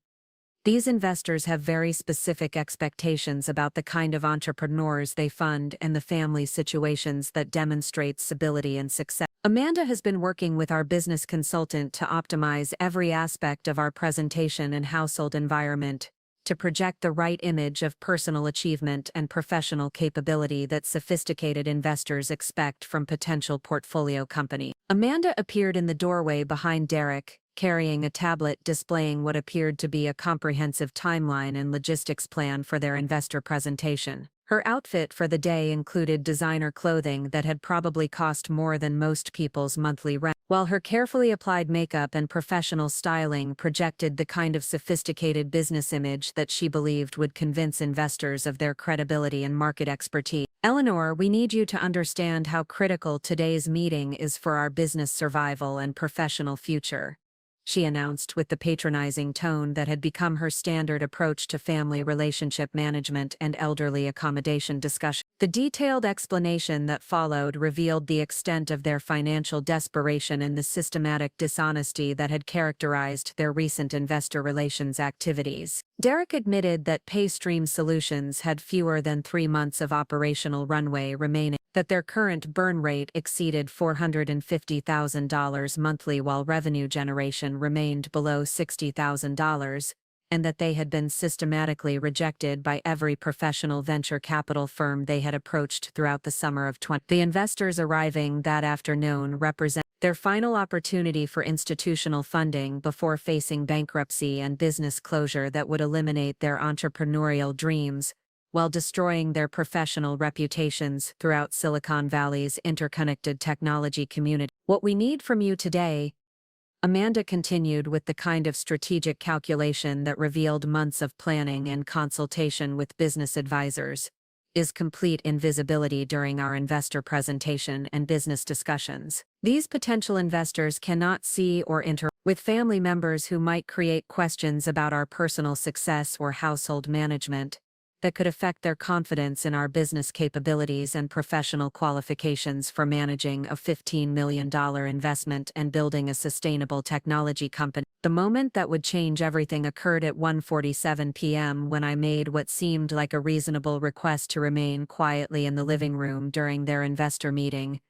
These investors have very specific expectations about the kind of entrepreneurs they fund and the family situations that demonstrate stability and success. Amanda has been working with our business consultant to optimize every aspect of our presentation and household environment, to project the right image of personal achievement and professional capability that sophisticated investors expect from potential portfolio companies. Amanda appeared in the doorway behind Derek, carrying a tablet displaying what appeared to be a comprehensive timeline and logistics plan for their investor presentation. Her outfit for the day included designer clothing that had probably cost more than most people's monthly rent, while her carefully applied makeup and professional styling projected the kind of sophisticated business image that she believed would convince investors of their credibility and market expertise. "Eleanor, we need you to understand how critical today's meeting is for our business survival and professional future," she announced with the patronizing tone that had become her standard approach to family relationship management and elderly accommodation discussion. The detailed explanation that followed revealed the extent of their financial desperation and the systematic dishonesty that had characterized their recent investor relations activities. Derek admitted that Paystream Solutions had fewer than 3 months of operational runway remaining, that their current burn rate exceeded $450,000 monthly while revenue generation remained below $60,000, and that they had been systematically rejected by every professional venture capital firm they had approached throughout the summer of 2020. The investors arriving that afternoon represent their final opportunity for institutional funding before facing bankruptcy and business closure that would eliminate their entrepreneurial dreams, while destroying their professional reputations throughout Silicon Valley's interconnected technology community. "What we need from you today," Amanda continued with the kind of strategic calculation that revealed months of planning and consultation with business advisors, "is complete invisibility during our investor presentation and business discussions. These potential investors cannot see or interact with family members who might create questions about our personal success or household management that could affect their confidence in our business capabilities and professional qualifications for managing a $15 million investment and building a sustainable technology company." The moment that would change everything occurred at 1:47 p.m. when I made what seemed like a reasonable request to remain quietly in the living room during their investor meeting,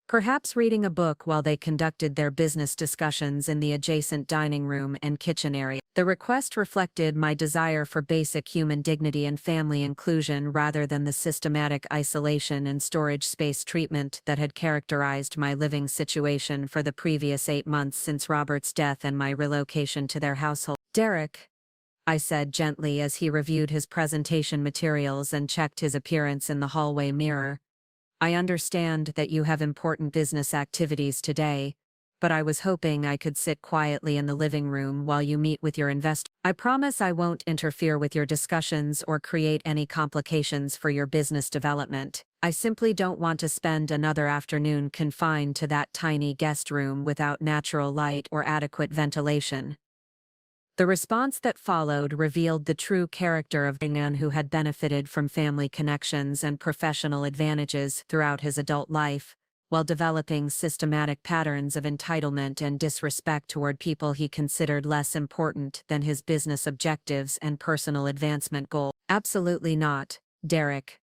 perhaps reading a book while they conducted their business discussions in the adjacent dining room and kitchen area. The request reflected my desire for basic human dignity and family inclusion rather than the systematic isolation and storage space treatment that had characterized my living situation for the previous 8 months since Robert's death and my relocation to their household. "Derek," I said gently as he reviewed his presentation materials and checked his appearance in the hallway mirror, "I understand that you have important business activities today, but I was hoping I could sit quietly in the living room while you meet with your investor. I promise I won't interfere with your discussions or create any complications for your business development. I simply don't want to spend another afternoon confined to that tiny guest room without natural light or adequate ventilation." The response that followed revealed the true character of a man who had benefited from family connections and professional advantages throughout his adult life, while developing systematic patterns of entitlement and disrespect toward people he considered less important than his business objectives and personal advancement goals. "Absolutely not," Derek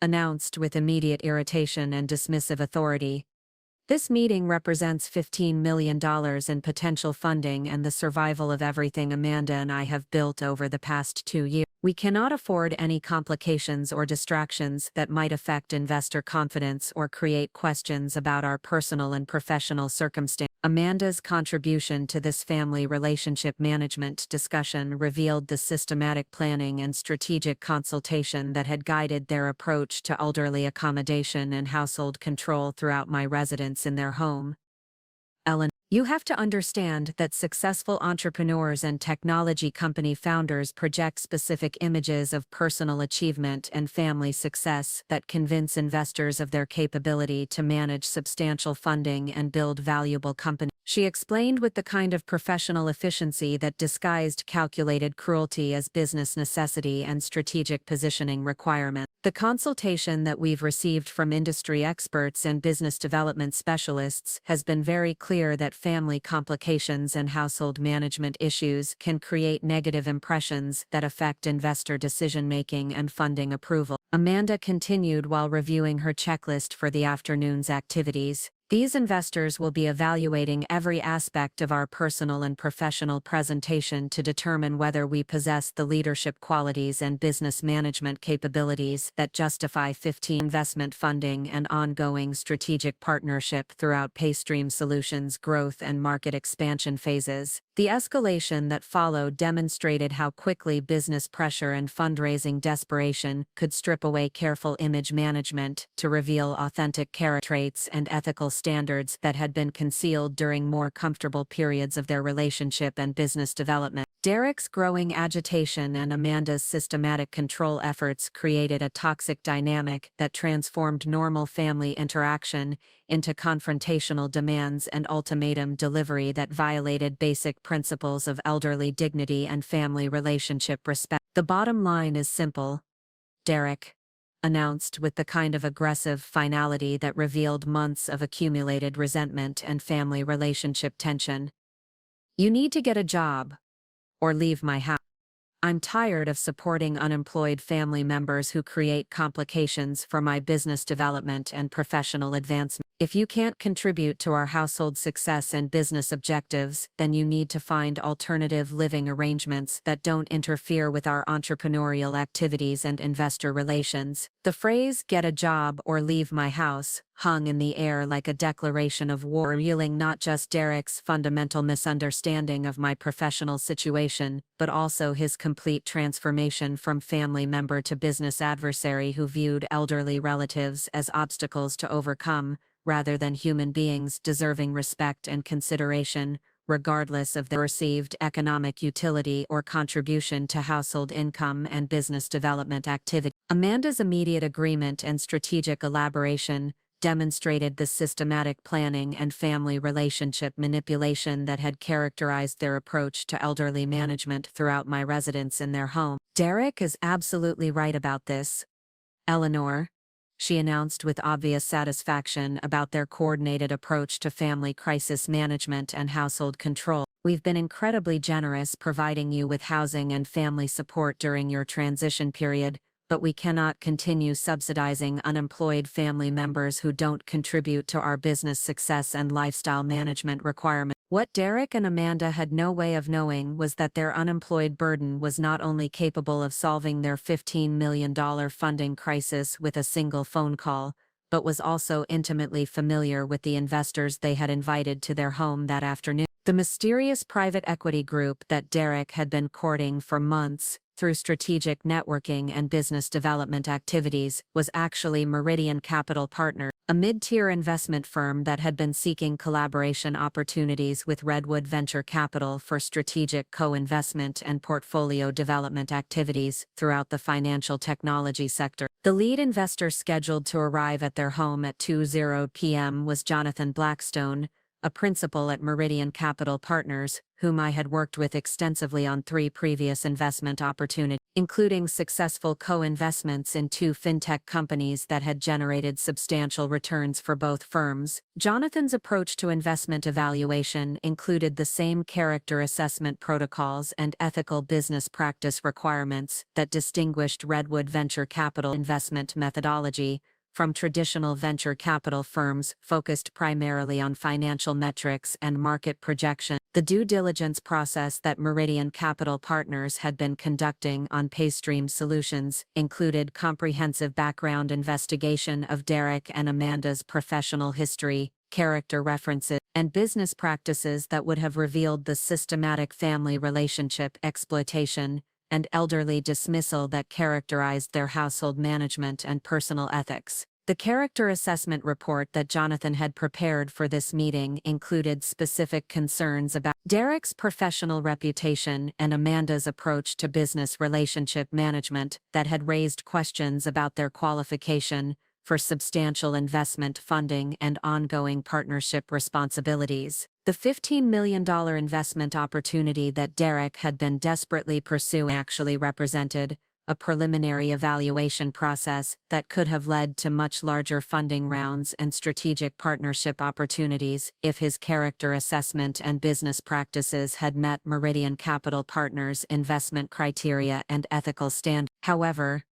announced with immediate irritation and dismissive authority. "This meeting represents $15 million in potential funding and the survival of everything Amanda and I have built over the past 2 years. We cannot afford any complications or distractions that might affect investor confidence or create questions about our personal and professional circumstances." Amanda's contribution to this family relationship management discussion revealed the systematic planning and strategic consultation that had guided their approach to elderly accommodation and household control throughout my residence in their home. Ellen, you have to understand that successful entrepreneurs and technology company founders project specific images of personal achievement and family success that convince investors of their capability to manage substantial funding and build valuable companies. She explained with the kind of professional efficiency that disguised calculated cruelty as business necessity and strategic positioning requirement. The consultation that we've received from industry experts and business development specialists has been very clear that family complications and household management issues can create negative impressions that affect investor decision-making and funding approval. Amanda continued while reviewing her checklist for the afternoon's activities. These investors will be evaluating every aspect of our personal and professional presentation to determine whether we possess the leadership qualities and business management capabilities that justify 15 investment funding and ongoing strategic partnership throughout Paystream Solutions' growth and market expansion phases. The escalation that followed demonstrated how quickly business pressure and fundraising desperation could strip away careful image management to reveal authentic character traits and ethical standards that had been concealed during more comfortable periods of their relationship and business development. Derek's growing agitation and Amanda's systematic control efforts created a toxic dynamic that transformed normal family interaction into confrontational demands and ultimatum delivery that violated basic principles of elderly dignity and family relationship respect. The bottom line is simple, Derek announced with the kind of aggressive finality that revealed months of accumulated resentment and family relationship tension. You need to get a job or leave my house. I'm tired of supporting unemployed family members who create complications for my business development and professional advancement. If you can't contribute to our household success and business objectives, then you need to find alternative living arrangements that don't interfere with our entrepreneurial activities and investor relations. The phrase, "get a job or leave my house," hung in the air like a declaration of war, revealing not just Derek's fundamental misunderstanding of my professional situation, but also his complete transformation from family member to business adversary who viewed elderly relatives as obstacles to overcome, rather than human beings deserving respect and consideration, regardless of their perceived economic utility or contribution to household income and business development activity. Amanda's immediate agreement and strategic elaboration demonstrated the systematic planning and family relationship manipulation that had characterized their approach to elderly management throughout my residence in their home. Derek is absolutely right about this, Eleanor, she announced with obvious satisfaction about their coordinated approach to family crisis management and household control. We've been incredibly generous providing you with housing and family support during your transition period, but we cannot continue subsidizing unemployed family members who don't contribute to our business success and lifestyle management requirements. What Derek and Amanda had no way of knowing was that their unemployed burden was not only capable of solving their $15 million funding crisis with a single phone call, but was also intimately familiar with the investors they had invited to their home that afternoon. The mysterious private equity group that Derek had been courting for months, through strategic networking and business development activities, was actually Meridian Capital Partners, a mid-tier investment firm that had been seeking collaboration opportunities with Redwood Venture Capital for strategic co-investment and portfolio development activities throughout the financial technology sector. The lead investor scheduled to arrive at their home at 2:00 p.m. was Jonathan Blackstone, a principal at Meridian Capital Partners, whom I had worked with extensively on 3 previous investment opportunities, including successful co-investments in 2 fintech companies that had generated substantial returns for both firms. Jonathan's approach to investment evaluation included the same character assessment protocols and ethical business practice requirements that distinguished Redwood Venture Capital investment methodology from traditional venture capital firms focused primarily on financial metrics and market projection. The due diligence process that Meridian Capital Partners had been conducting on Paystream Solutions included comprehensive background investigation of Derek and Amanda's professional history, character references, and business practices that would have revealed the systematic family relationship exploitation and elderly dismissal that characterized their household management and personal ethics. The character assessment report that Jonathan had prepared for this meeting included specific concerns about Derek's professional reputation and Amanda's approach to business relationship management that had raised questions about their qualification for substantial investment funding and ongoing partnership responsibilities. The $15 million investment opportunity that Derek had been desperately pursuing actually represented a preliminary evaluation process that could have led to much larger funding rounds and strategic partnership opportunities if his character assessment and business practices had met Meridian Capital Partners' investment criteria and ethical standards. However,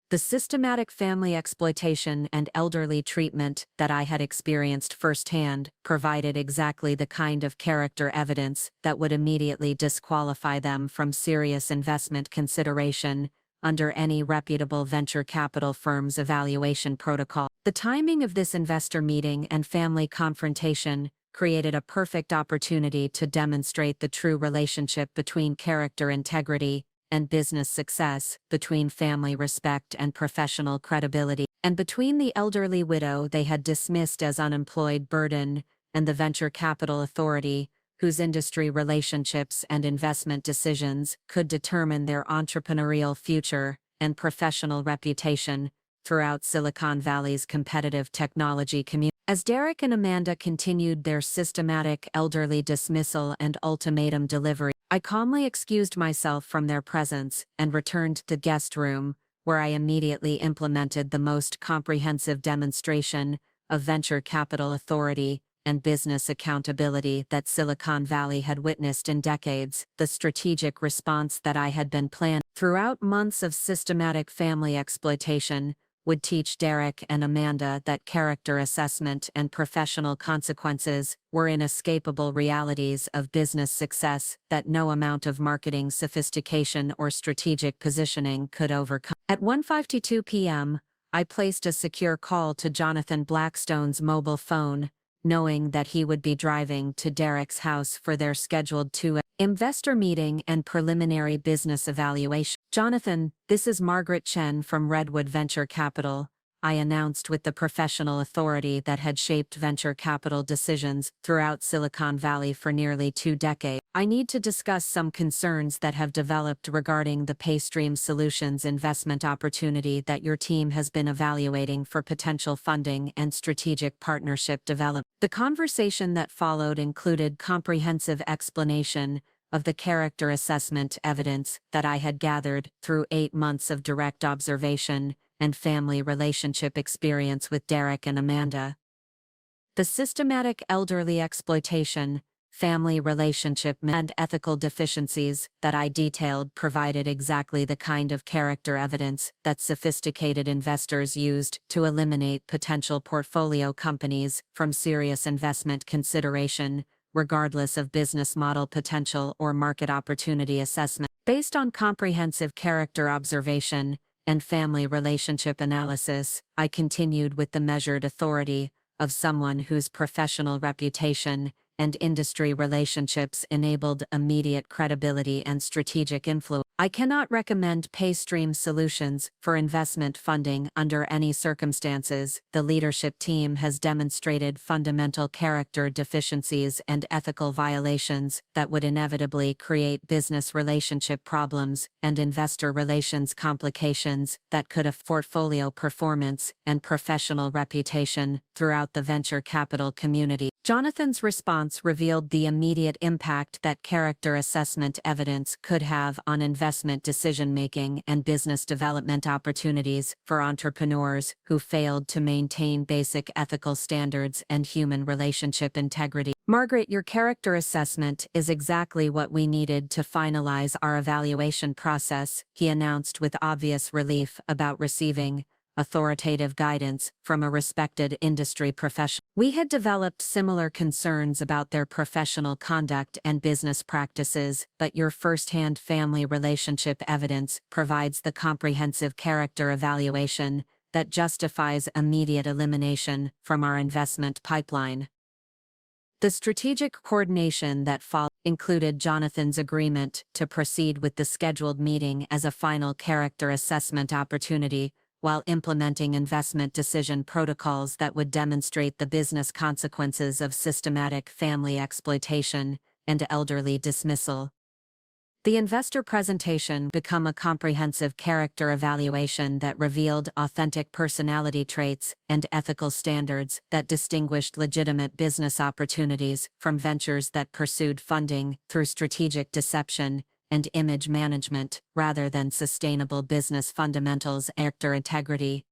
the systematic family exploitation and elderly treatment that I had experienced firsthand provided exactly the kind of character evidence that would immediately disqualify them from serious investment consideration under any reputable venture capital firm's evaluation protocol. The timing of this investor meeting and family confrontation created a perfect opportunity to demonstrate the true relationship between character integrity and business success, between family respect and professional credibility, and between the elderly widow they had dismissed as unemployed burden and the venture capital authority, whose industry relationships and investment decisions could determine their entrepreneurial future and professional reputation throughout Silicon Valley's competitive technology community. As Derek and Amanda continued their systematic elderly dismissal and ultimatum delivery, I calmly excused myself from their presence and returned to the guest room, where I immediately implemented the most comprehensive demonstration of venture capital authority and business accountability that Silicon Valley had witnessed in decades. The strategic response that I had been planning throughout months of systematic family exploitation would teach Derek and Amanda that character assessment and professional consequences were inescapable realities of business success that no amount of marketing sophistication or strategic positioning could overcome. At 1:52 p.m., I placed a secure call to Jonathan Blackstone's mobile phone, knowing that he would be driving to Derek's house for their scheduled 2 investor meeting and preliminary business evaluation. "Jonathan, this is Margaret Chen from Redwood Venture Capital," I announced with the professional authority that had shaped venture capital decisions throughout Silicon Valley for nearly 2 decades. "I need to discuss some concerns that have developed regarding the Paystream Solutions investment opportunity that your team has been evaluating for potential funding and strategic partnership development." The conversation that followed included comprehensive explanation of the character assessment evidence that I had gathered through 8 months of direct observation and family relationship experience with Derek and Amanda. The systematic elderly exploitation, family relationship, and ethical deficiencies that I detailed provided exactly the kind of character evidence that sophisticated investors used to eliminate potential portfolio companies from serious investment consideration, regardless of business model potential or market opportunity assessment. Based on comprehensive character observation and family relationship analysis, I continued with the measured authority of someone whose professional reputation and industry relationships enabled immediate credibility and strategic influence. "I cannot recommend Paystream Solutions for investment funding under any circumstances. The leadership team has demonstrated fundamental character deficiencies and ethical violations that would inevitably create business relationship problems and investor relations complications that could affect portfolio performance and professional reputation throughout the venture capital community." Jonathan's response revealed the immediate impact that character assessment evidence could have on investment decision-making and business development opportunities for entrepreneurs who failed to maintain basic ethical standards and human relationship integrity. "Margaret, your character assessment is exactly what we needed to finalize our evaluation process," he announced with obvious relief about receiving authoritative guidance from a respected industry professional. "We had developed similar concerns about their professional conduct and business practices, but your first-hand family relationship evidence provides the comprehensive character evaluation that justifies immediate elimination from our investment pipeline." The strategic coordination that followed included Jonathan's agreement to proceed with the scheduled meeting as a final character assessment opportunity, while implementing investment decision protocols that would demonstrate the business consequences of systematic family exploitation and elderly dismissal. The investor presentation became a comprehensive character evaluation that revealed authentic personality traits and ethical standards that distinguished legitimate business opportunities from ventures that pursued funding through strategic deception and image management rather than sustainable business fundamentals and character integrity.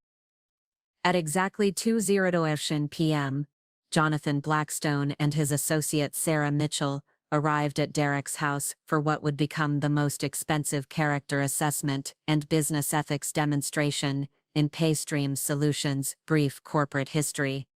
At exactly 2:00 p.m., Jonathan Blackstone and his associate Sarah Mitchell arrived at Derek's house for what would become the most expensive character assessment and business ethics demonstration in Paystream Solutions' brief corporate history.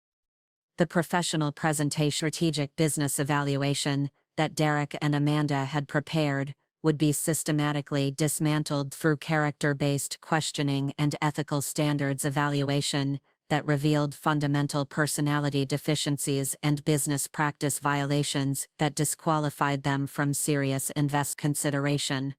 The professional presentation strategic business evaluation that Derek and Amanda had prepared would be systematically dismantled through character-based questioning and ethical standards evaluation that revealed fundamental personality deficiencies and business practice violations that disqualified them from serious investment consideration.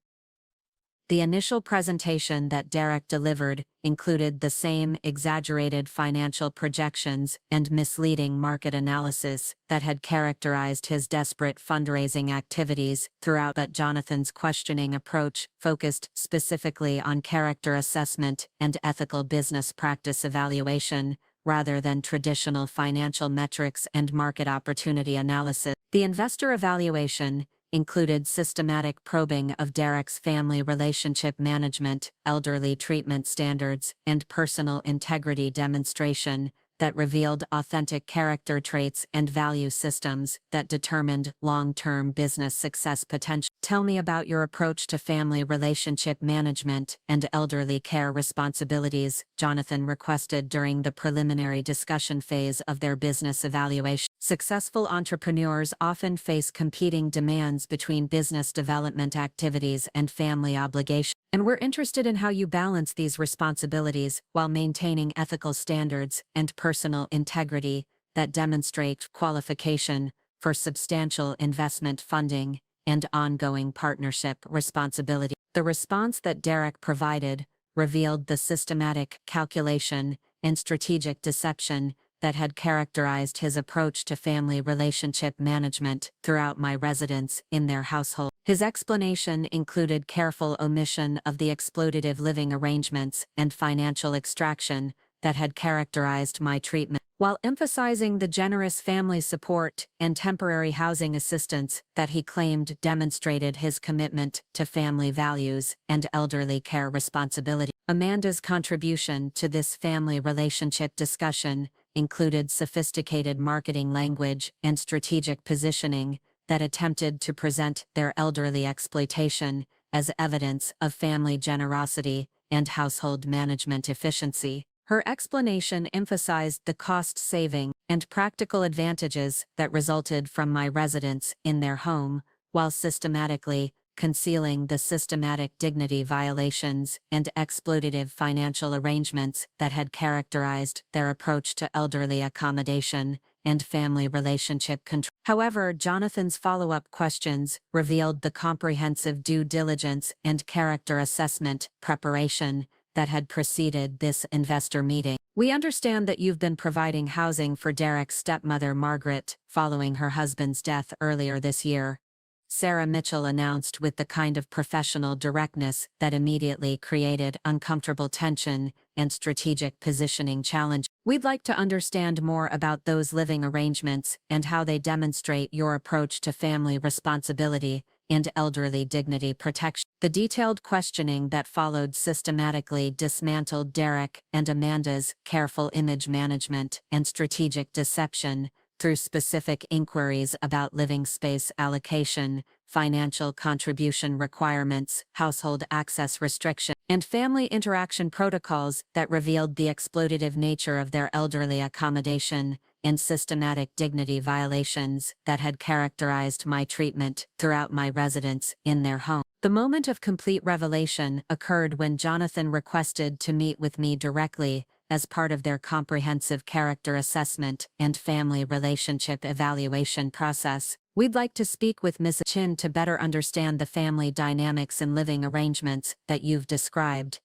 The initial presentation that Derek delivered included the same exaggerated financial projections and misleading market analysis that had characterized his desperate fundraising activities throughout, but Jonathan's questioning approach focused specifically on character assessment and ethical business practice evaluation, rather than traditional financial metrics and market opportunity analysis. The investor evaluation included systematic probing of Derek's family relationship management, elderly treatment standards, and personal integrity demonstration that revealed authentic character traits and value systems that determined long-term business success potential. Tell me about your approach to family relationship management and elderly care responsibilities, Jonathan requested during the preliminary discussion phase of their business evaluation. Successful entrepreneurs often face competing demands between business development activities and family obligations, and we're interested in how you balance these responsibilities while maintaining ethical standards and personal integrity that demonstrate qualification for substantial investment funding and ongoing partnership responsibility. The response that Derek provided revealed the systematic calculation and strategic deception that had characterized his approach to family relationship management throughout my residence in their household. His explanation included careful omission of the exploitative living arrangements and financial extraction that had characterized my treatment, while emphasizing the generous family support and temporary housing assistance that he claimed demonstrated his commitment to family values and elderly care responsibility. Amanda's contribution to this family relationship discussion included sophisticated marketing language and strategic positioning that attempted to present their elderly exploitation as evidence of family generosity and household management efficiency. Her explanation emphasized the cost-saving and practical advantages that resulted from my residence in their home, while systematically concealing the systematic dignity violations and exploitative financial arrangements that had characterized their approach to elderly accommodation and family relationship control. However, Jonathan's follow-up questions revealed the comprehensive due diligence and character assessment preparation that had preceded this investor meeting. We understand that you've been providing housing for Derek's stepmother Margaret following her husband's death earlier this year, Sarah Mitchell announced with the kind of professional directness that immediately created uncomfortable tension and strategic positioning challenge. We'd like to understand more about those living arrangements and how they demonstrate your approach to family responsibility and elderly dignity protection. The detailed questioning that followed systematically dismantled Derek and Amanda's careful image management and strategic deception through specific inquiries about living space allocation, financial contribution requirements, household access restriction, and family interaction protocols that revealed the exploitative nature of their elderly accommodation and systematic dignity violations that had characterized my treatment throughout my residence in their home. The moment of complete revelation occurred when Jonathan requested to meet with me directly as part of their comprehensive character assessment and family relationship evaluation process. We'd like to speak with Ms. Chen to better understand the family dynamics and living arrangements that you've described.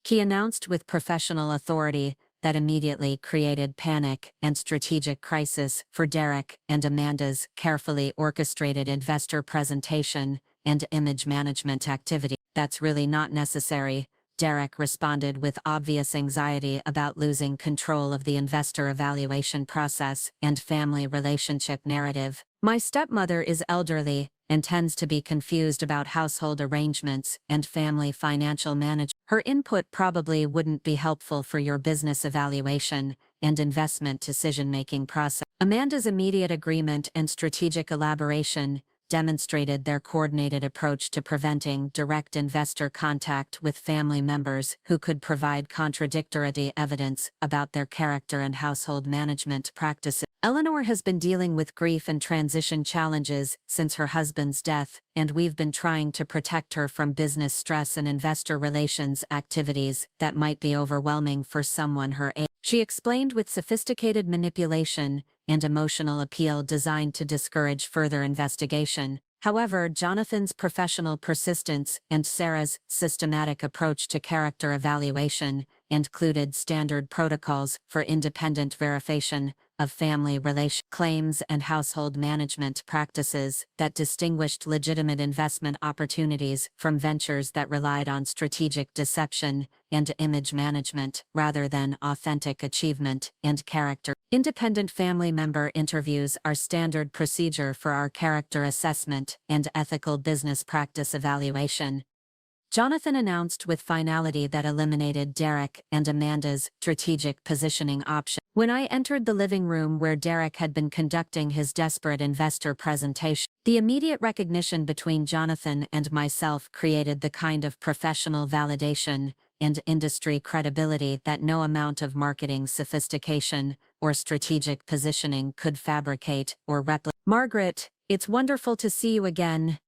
He announced with professional authority that immediately created panic and strategic crisis for Derek and Amanda's carefully orchestrated investor presentation and image management activity. That's really not necessary, Derek responded with obvious anxiety about losing control of the investor evaluation process and family relationship narrative. My stepmother is elderly and tends to be confused about household arrangements and family financial management. Her input probably wouldn't be helpful for your business evaluation and investment decision-making process. Amanda's immediate agreement and strategic elaboration demonstrated their coordinated approach to preventing direct investor contact with family members who could provide contradictory evidence about their character and household management practices. Eleanor has been dealing with grief and transition challenges since her husband's death, and we've been trying to protect her from business stress and investor relations activities that might be overwhelming for someone her age. She explained with sophisticated manipulation and emotional appeal designed to discourage further investigation. However, Jonathan's professional persistence and Sarah's systematic approach to character evaluation included standard protocols for independent verification of family relation claims and household management practices that distinguished legitimate investment opportunities from ventures that relied on strategic deception and image management rather than authentic achievement and character. Independent family member interviews are standard procedure for our character assessment and ethical business practice evaluation. Jonathan announced with finality that eliminated Derek and Amanda's strategic positioning option. When I entered the living room where Derek had been conducting his desperate investor presentation, the immediate recognition between Jonathan and myself created the kind of professional validation and industry credibility that no amount of marketing sophistication or strategic positioning could fabricate or replicate. Margaret, it's wonderful to see you again,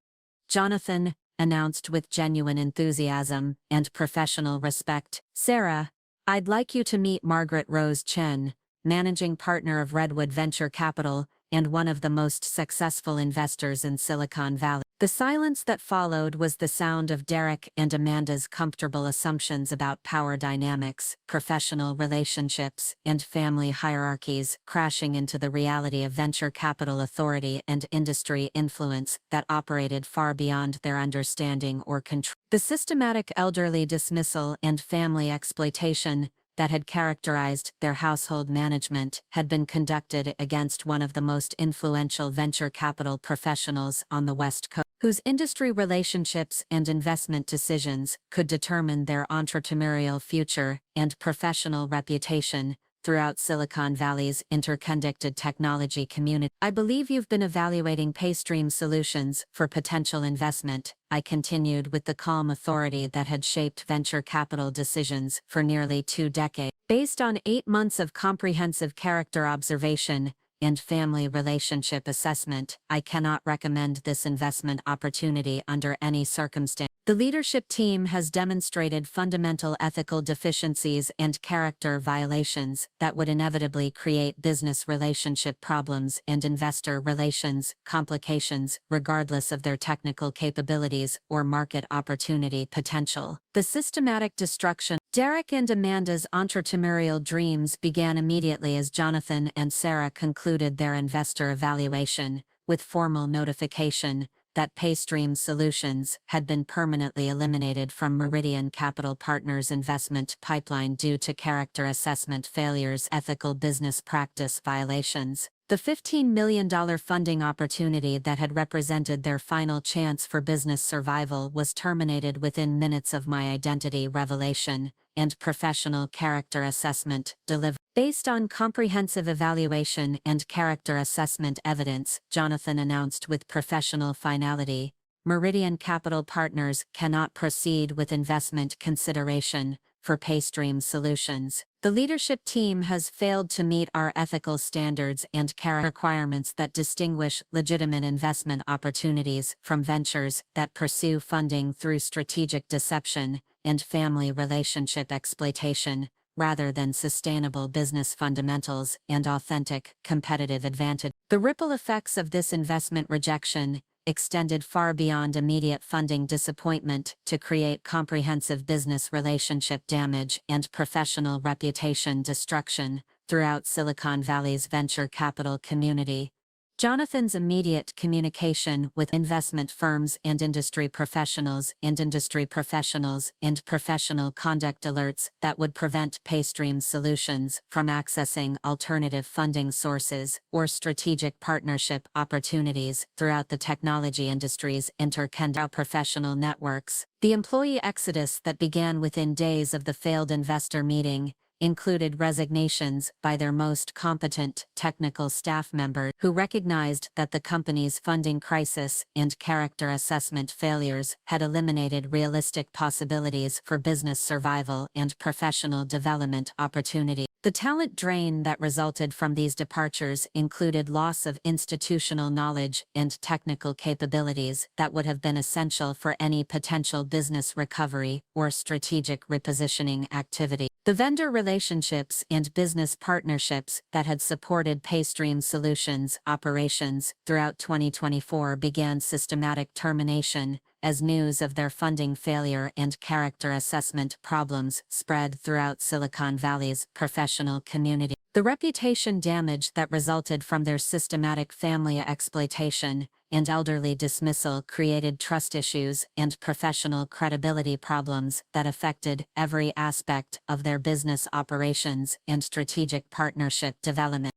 Jonathan announced with genuine enthusiasm and professional respect. Sarah, I'd like you to meet Margaret Rose Chen, managing partner of Redwood Venture Capital and one of the most successful investors in Silicon Valley. The silence that followed was the sound of Derek and Amanda's comfortable assumptions about power dynamics, professional relationships, and family hierarchies crashing into the reality of venture capital authority and industry influence that operated far beyond their understanding or control. The systematic elderly dismissal and family exploitation that had characterized their household management had been conducted against one of the most influential venture capital professionals on the West Coast, whose industry relationships and investment decisions could determine their entrepreneurial future and professional reputation throughout Silicon Valley's interconnected technology community. I believe you've been evaluating PayStream solutions for potential investment, I continued with the calm authority that had shaped venture capital decisions for nearly 2 decades. Based on 8 months of comprehensive character observation and family relationship assessment, I cannot recommend this investment opportunity under any circumstance. The leadership team has demonstrated fundamental ethical deficiencies and character violations that would inevitably create business relationship problems and investor relations complications, regardless of their technical capabilities or market opportunity potential. The systematic destruction. Derek and Amanda's entrepreneurial dreams began immediately as Jonathan and Sarah concluded their investor evaluation, with formal notification that PayStream Solutions had been permanently eliminated from Meridian Capital Partners' investment pipeline due to character assessment failures, ethical business practice violations. The $15 million funding opportunity that had represented their final chance for business survival was terminated within minutes of my identity revelation and professional character assessment delivery. Based on comprehensive evaluation and character assessment evidence, Jonathan announced with professional finality, Meridian Capital Partners cannot proceed with investment consideration for PayStream Solutions. The leadership team has failed to meet our ethical standards and character requirements that distinguish legitimate investment opportunities from ventures that pursue funding through strategic deception and family relationship exploitation, rather than sustainable business fundamentals and authentic competitive advantage. The ripple effects of this investment rejection extended far beyond immediate funding disappointment to create comprehensive business relationship damage and professional reputation destruction throughout Silicon Valley's venture capital community. Jonathan's immediate communication with investment firms and industry professionals and professional conduct alerts that would prevent Paystream Solutions from accessing alternative funding sources or strategic partnership opportunities throughout the technology industry's interconnected professional networks. The employee exodus that began within days of the failed investor meeting included resignations by their most competent technical staff members who recognized that the company's funding crisis and character assessment failures had eliminated realistic possibilities for business survival and professional development opportunity. The talent drain that resulted from these departures included loss of institutional knowledge and technical capabilities that would have been essential for any potential business recovery or strategic repositioning activity. The vendor relationships and business partnerships that had supported Paystream Solutions operations throughout 2024 began systematic termination as news of their funding failure and character assessment problems spread throughout Silicon Valley's professional community. The reputation damage that resulted from their systematic family exploitation and elderly dismissal created trust issues and professional credibility problems that affected every aspect of their business operations and strategic partnership development.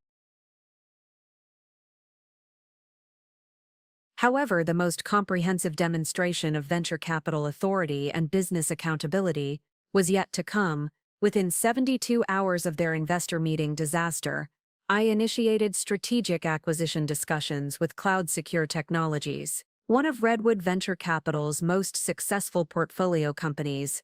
However, the most comprehensive demonstration of venture capital authority and business accountability was yet to come. Within 72 hours of their investor meeting disaster, I initiated strategic acquisition discussions with Cloud Secure Technologies, one of Redwood Venture Capital's most successful portfolio companies,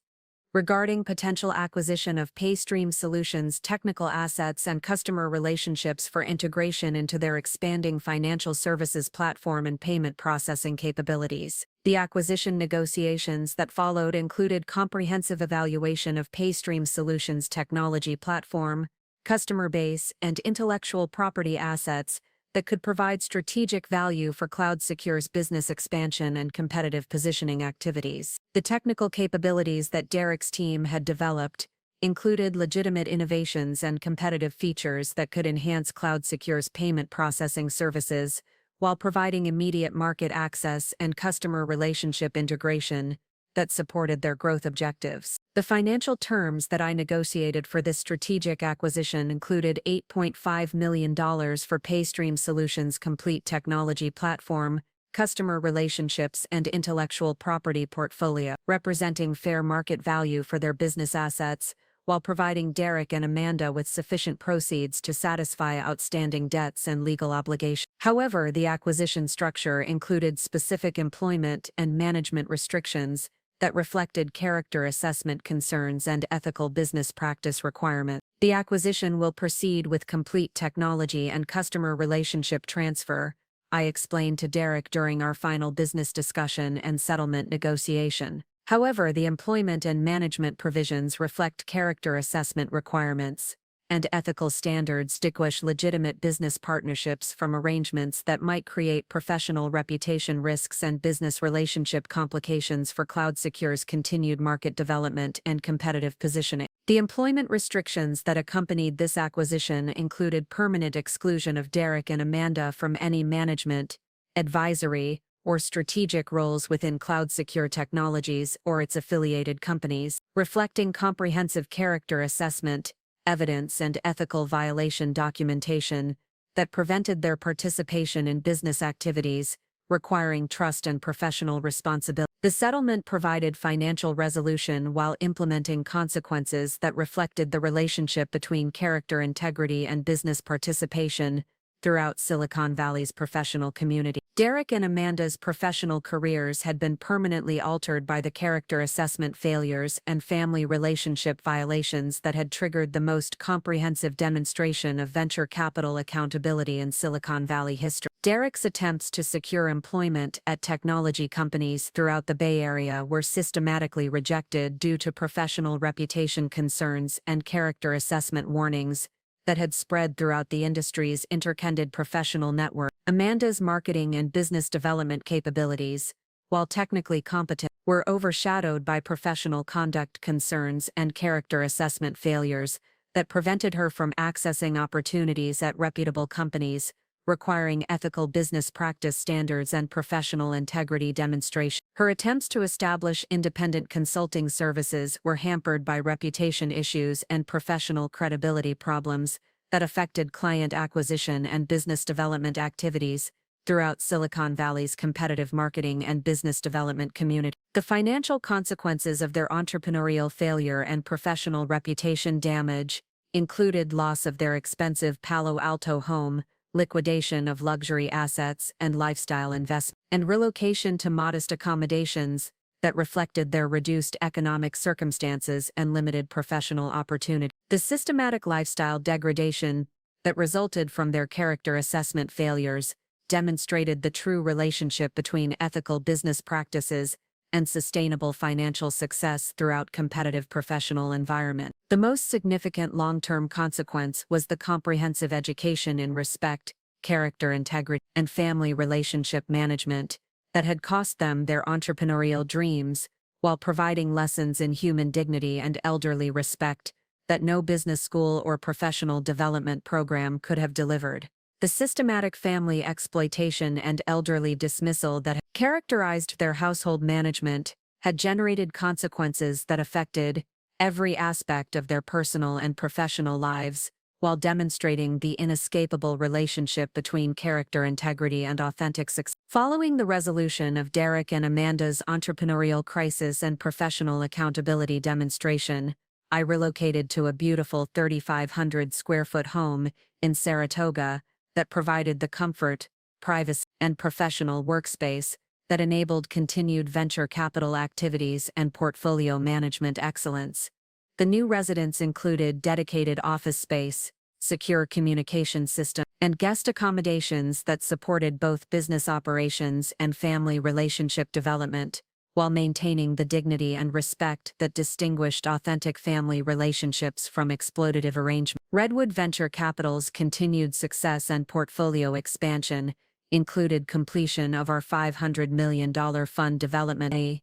regarding potential acquisition of Paystream Solutions' technical assets and customer relationships for integration into their expanding financial services platform and payment processing capabilities. The acquisition negotiations that followed included comprehensive evaluation of Paystream Solutions' technology platform, customer base, and intellectual property assets that could provide strategic value for Cloud Secure's business expansion and competitive positioning activities. The technical capabilities that Derek's team had developed included legitimate innovations and competitive features that could enhance Cloud Secure's payment processing services while providing immediate market access and customer relationship integration that supported their growth objectives. The financial terms that I negotiated for this strategic acquisition included $8.5 million for Paystream Solutions' complete technology platform, customer relationships, and intellectual property portfolio, representing fair market value for their business assets, while providing Derek and Amanda with sufficient proceeds to satisfy outstanding debts and legal obligations. However, the acquisition structure included specific employment and management restrictions that reflected character assessment concerns and ethical business practice requirements. The acquisition will proceed with complete technology and customer relationship transfer, I explained to Derek during our final business discussion and settlement negotiation. However, the employment and management provisions reflect character assessment requirements and ethical standards distinguish legitimate business partnerships from arrangements that might create professional reputation risks and business relationship complications for Cloud Secure's continued market development and competitive positioning. The employment restrictions that accompanied this acquisition included permanent exclusion of Derek and Amanda from any management, advisory, or strategic roles within Cloud Secure Technologies or its affiliated companies, reflecting comprehensive character assessment, evidence, and ethical violation documentation that prevented their participation in business activities, requiring trust and professional responsibility. The settlement provided financial resolution while implementing consequences that reflected the relationship between character integrity and business participation throughout Silicon Valley's professional community. Derek and Amanda's professional careers had been permanently altered by the character assessment failures and family relationship violations that had triggered the most comprehensive demonstration of venture capital accountability in Silicon Valley history. Derek's attempts to secure employment at technology companies throughout the Bay Area were systematically rejected due to professional reputation concerns and character assessment warnings that had spread throughout the industry's interconnected professional network. Amanda's marketing and business development capabilities, while technically competent, were overshadowed by professional conduct concerns and character assessment failures that prevented her from accessing opportunities at reputable companies, requiring ethical business practice standards and professional integrity demonstration. Her attempts to establish independent consulting services were hampered by reputation issues and professional credibility problems that affected client acquisition and business development activities throughout Silicon Valley's competitive marketing and business development community. The financial consequences of their entrepreneurial failure and professional reputation damage included loss of their expensive Palo Alto home, liquidation of luxury assets and lifestyle investment, and relocation to modest accommodations that reflected their reduced economic circumstances and limited professional opportunity. The systematic lifestyle degradation that resulted from their character assessment failures demonstrated the true relationship between ethical business practices and sustainable financial success throughout competitive professional environment. The most significant long-term consequence was the comprehensive education in respect, character integrity, and family relationship management that had cost them their entrepreneurial dreams, while providing lessons in human dignity and elderly respect that no business school or professional development program could have delivered. The systematic family exploitation and elderly dismissal that had characterized their household management had generated consequences that affected every aspect of their personal and professional lives, while demonstrating the inescapable relationship between character integrity and authentic success. Following the resolution of Derek and Amanda's entrepreneurial crisis and professional accountability demonstration, I relocated to a beautiful 3,500 square foot home in Saratoga that provided the comfort, privacy, and professional workspace that enabled continued venture capital activities and portfolio management excellence. The new residence included dedicated office space, secure communication system, and guest accommodations that supported both business operations and family relationship development, while maintaining the dignity and respect that distinguished authentic family relationships from exploitative arrangements. Redwood Venture Capital's continued success and portfolio expansion included completion of our $500 million fund development,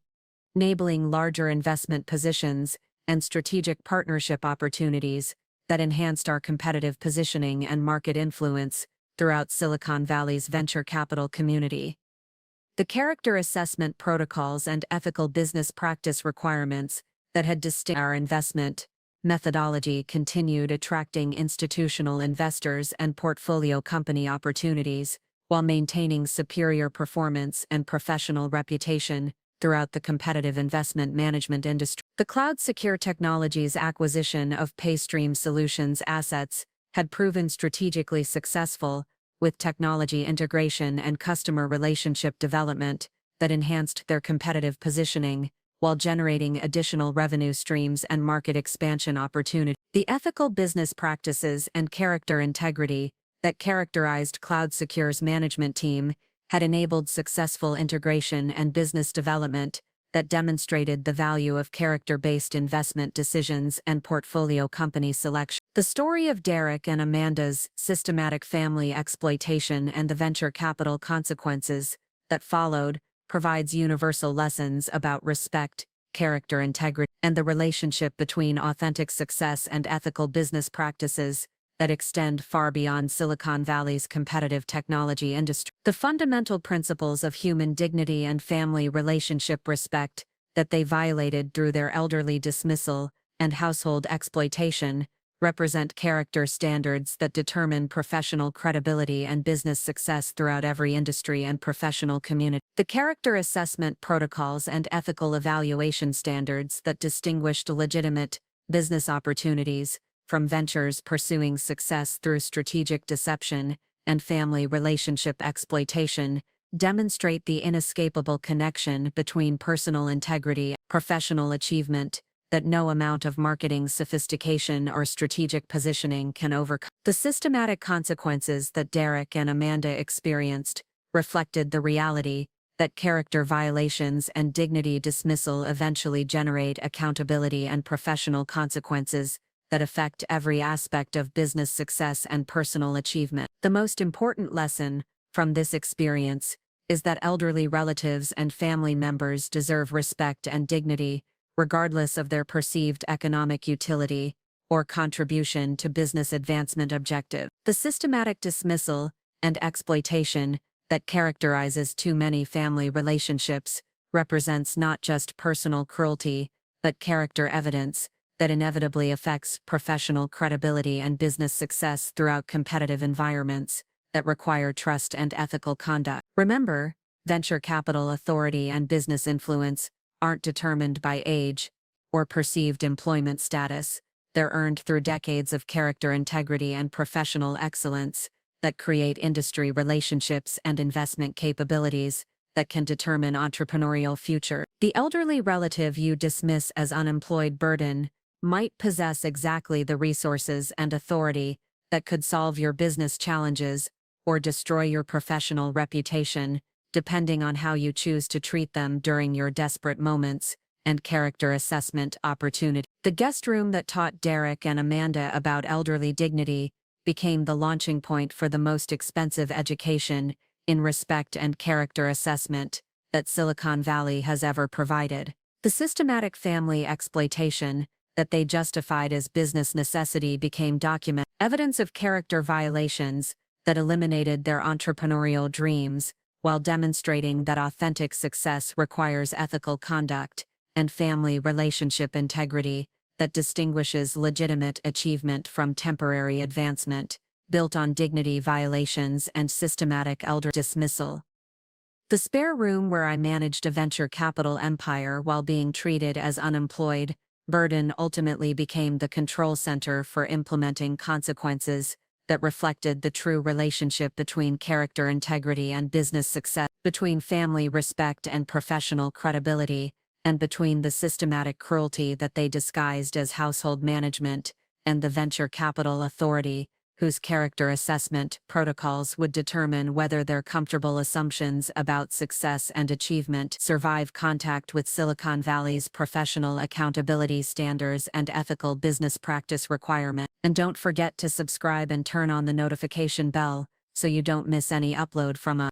enabling larger investment positions and strategic partnership opportunities that enhanced our competitive positioning and market influence throughout Silicon Valley's venture capital community. The character assessment protocols and ethical business practice requirements that had distinguished our investment methodology continued attracting institutional investors and portfolio company opportunities, while maintaining superior performance and professional reputation throughout the competitive investment management industry. The Cloud Secure Technologies acquisition of Paystream Solutions assets had proven strategically successful, with technology integration and customer relationship development that enhanced their competitive positioning, while generating additional revenue streams and market expansion opportunities. The ethical business practices and character integrity that characterized CloudSecure's management team had enabled successful integration and business development that demonstrated the value of character-based investment decisions and portfolio company selection. The story of Derek and Amanda's systematic family exploitation and the venture capital consequences that followed provides universal lessons about respect, character integrity, and the relationship between authentic success and ethical business practices that extend far beyond Silicon Valley's competitive technology industry. The fundamental principles of human dignity and family relationship respect that they violated through their elderly dismissal and household exploitation represent character standards that determine professional credibility and business success throughout every industry and professional community. The character assessment protocols and ethical evaluation standards that distinguished legitimate business opportunities from ventures pursuing success through strategic deception and family relationship exploitation demonstrate the inescapable connection between personal integrity and professional achievement that no amount of marketing sophistication or strategic positioning can overcome. The systematic consequences that Derek and Amanda experienced reflected the reality that character violations and dignity dismissal eventually generate accountability and professional consequences that affect every aspect of business success and personal achievement. The most important lesson from this experience is that elderly relatives and family members deserve respect and dignity, regardless of their perceived economic utility or contribution to business advancement objective. The systematic dismissal and exploitation that characterizes too many family relationships represents not just personal cruelty, but character evidence that inevitably affects professional credibility and business success throughout competitive environments that require trust and ethical conduct. Remember, venture capital authority and business influence aren't determined by age or perceived employment status. They're earned through decades of character integrity and professional excellence that create industry relationships and investment capabilities that can determine entrepreneurial future. The elderly relative you dismiss as unemployed burden might possess exactly the resources and authority that could solve your business challenges or destroy your professional reputation, depending on how you choose to treat them during your desperate moments and character assessment opportunity. The guest room that taught Derek and Amanda about elderly dignity became the launching point for the most expensive education in respect and character assessment that Silicon Valley has ever provided. The systematic family exploitation that they justified as business necessity became documented evidence of character violations that eliminated their entrepreneurial dreams while demonstrating that authentic success requires ethical conduct and family relationship integrity that distinguishes legitimate achievement from temporary advancement, built on dignity violations and systematic elder dismissal. The spare room where I managed a venture capital empire while being treated as unemployed burden ultimately became the control center for implementing consequences that reflected the true relationship between character integrity and business success, between family respect and professional credibility, and between the systematic cruelty that they disguised as household management and the venture capital authority, whose character assessment protocols would determine whether their comfortable assumptions about success and achievement survive contact with Silicon Valley's professional accountability standards and ethical business practice requirements. And don't forget to subscribe and turn on the notification bell so you don't miss any upload from us.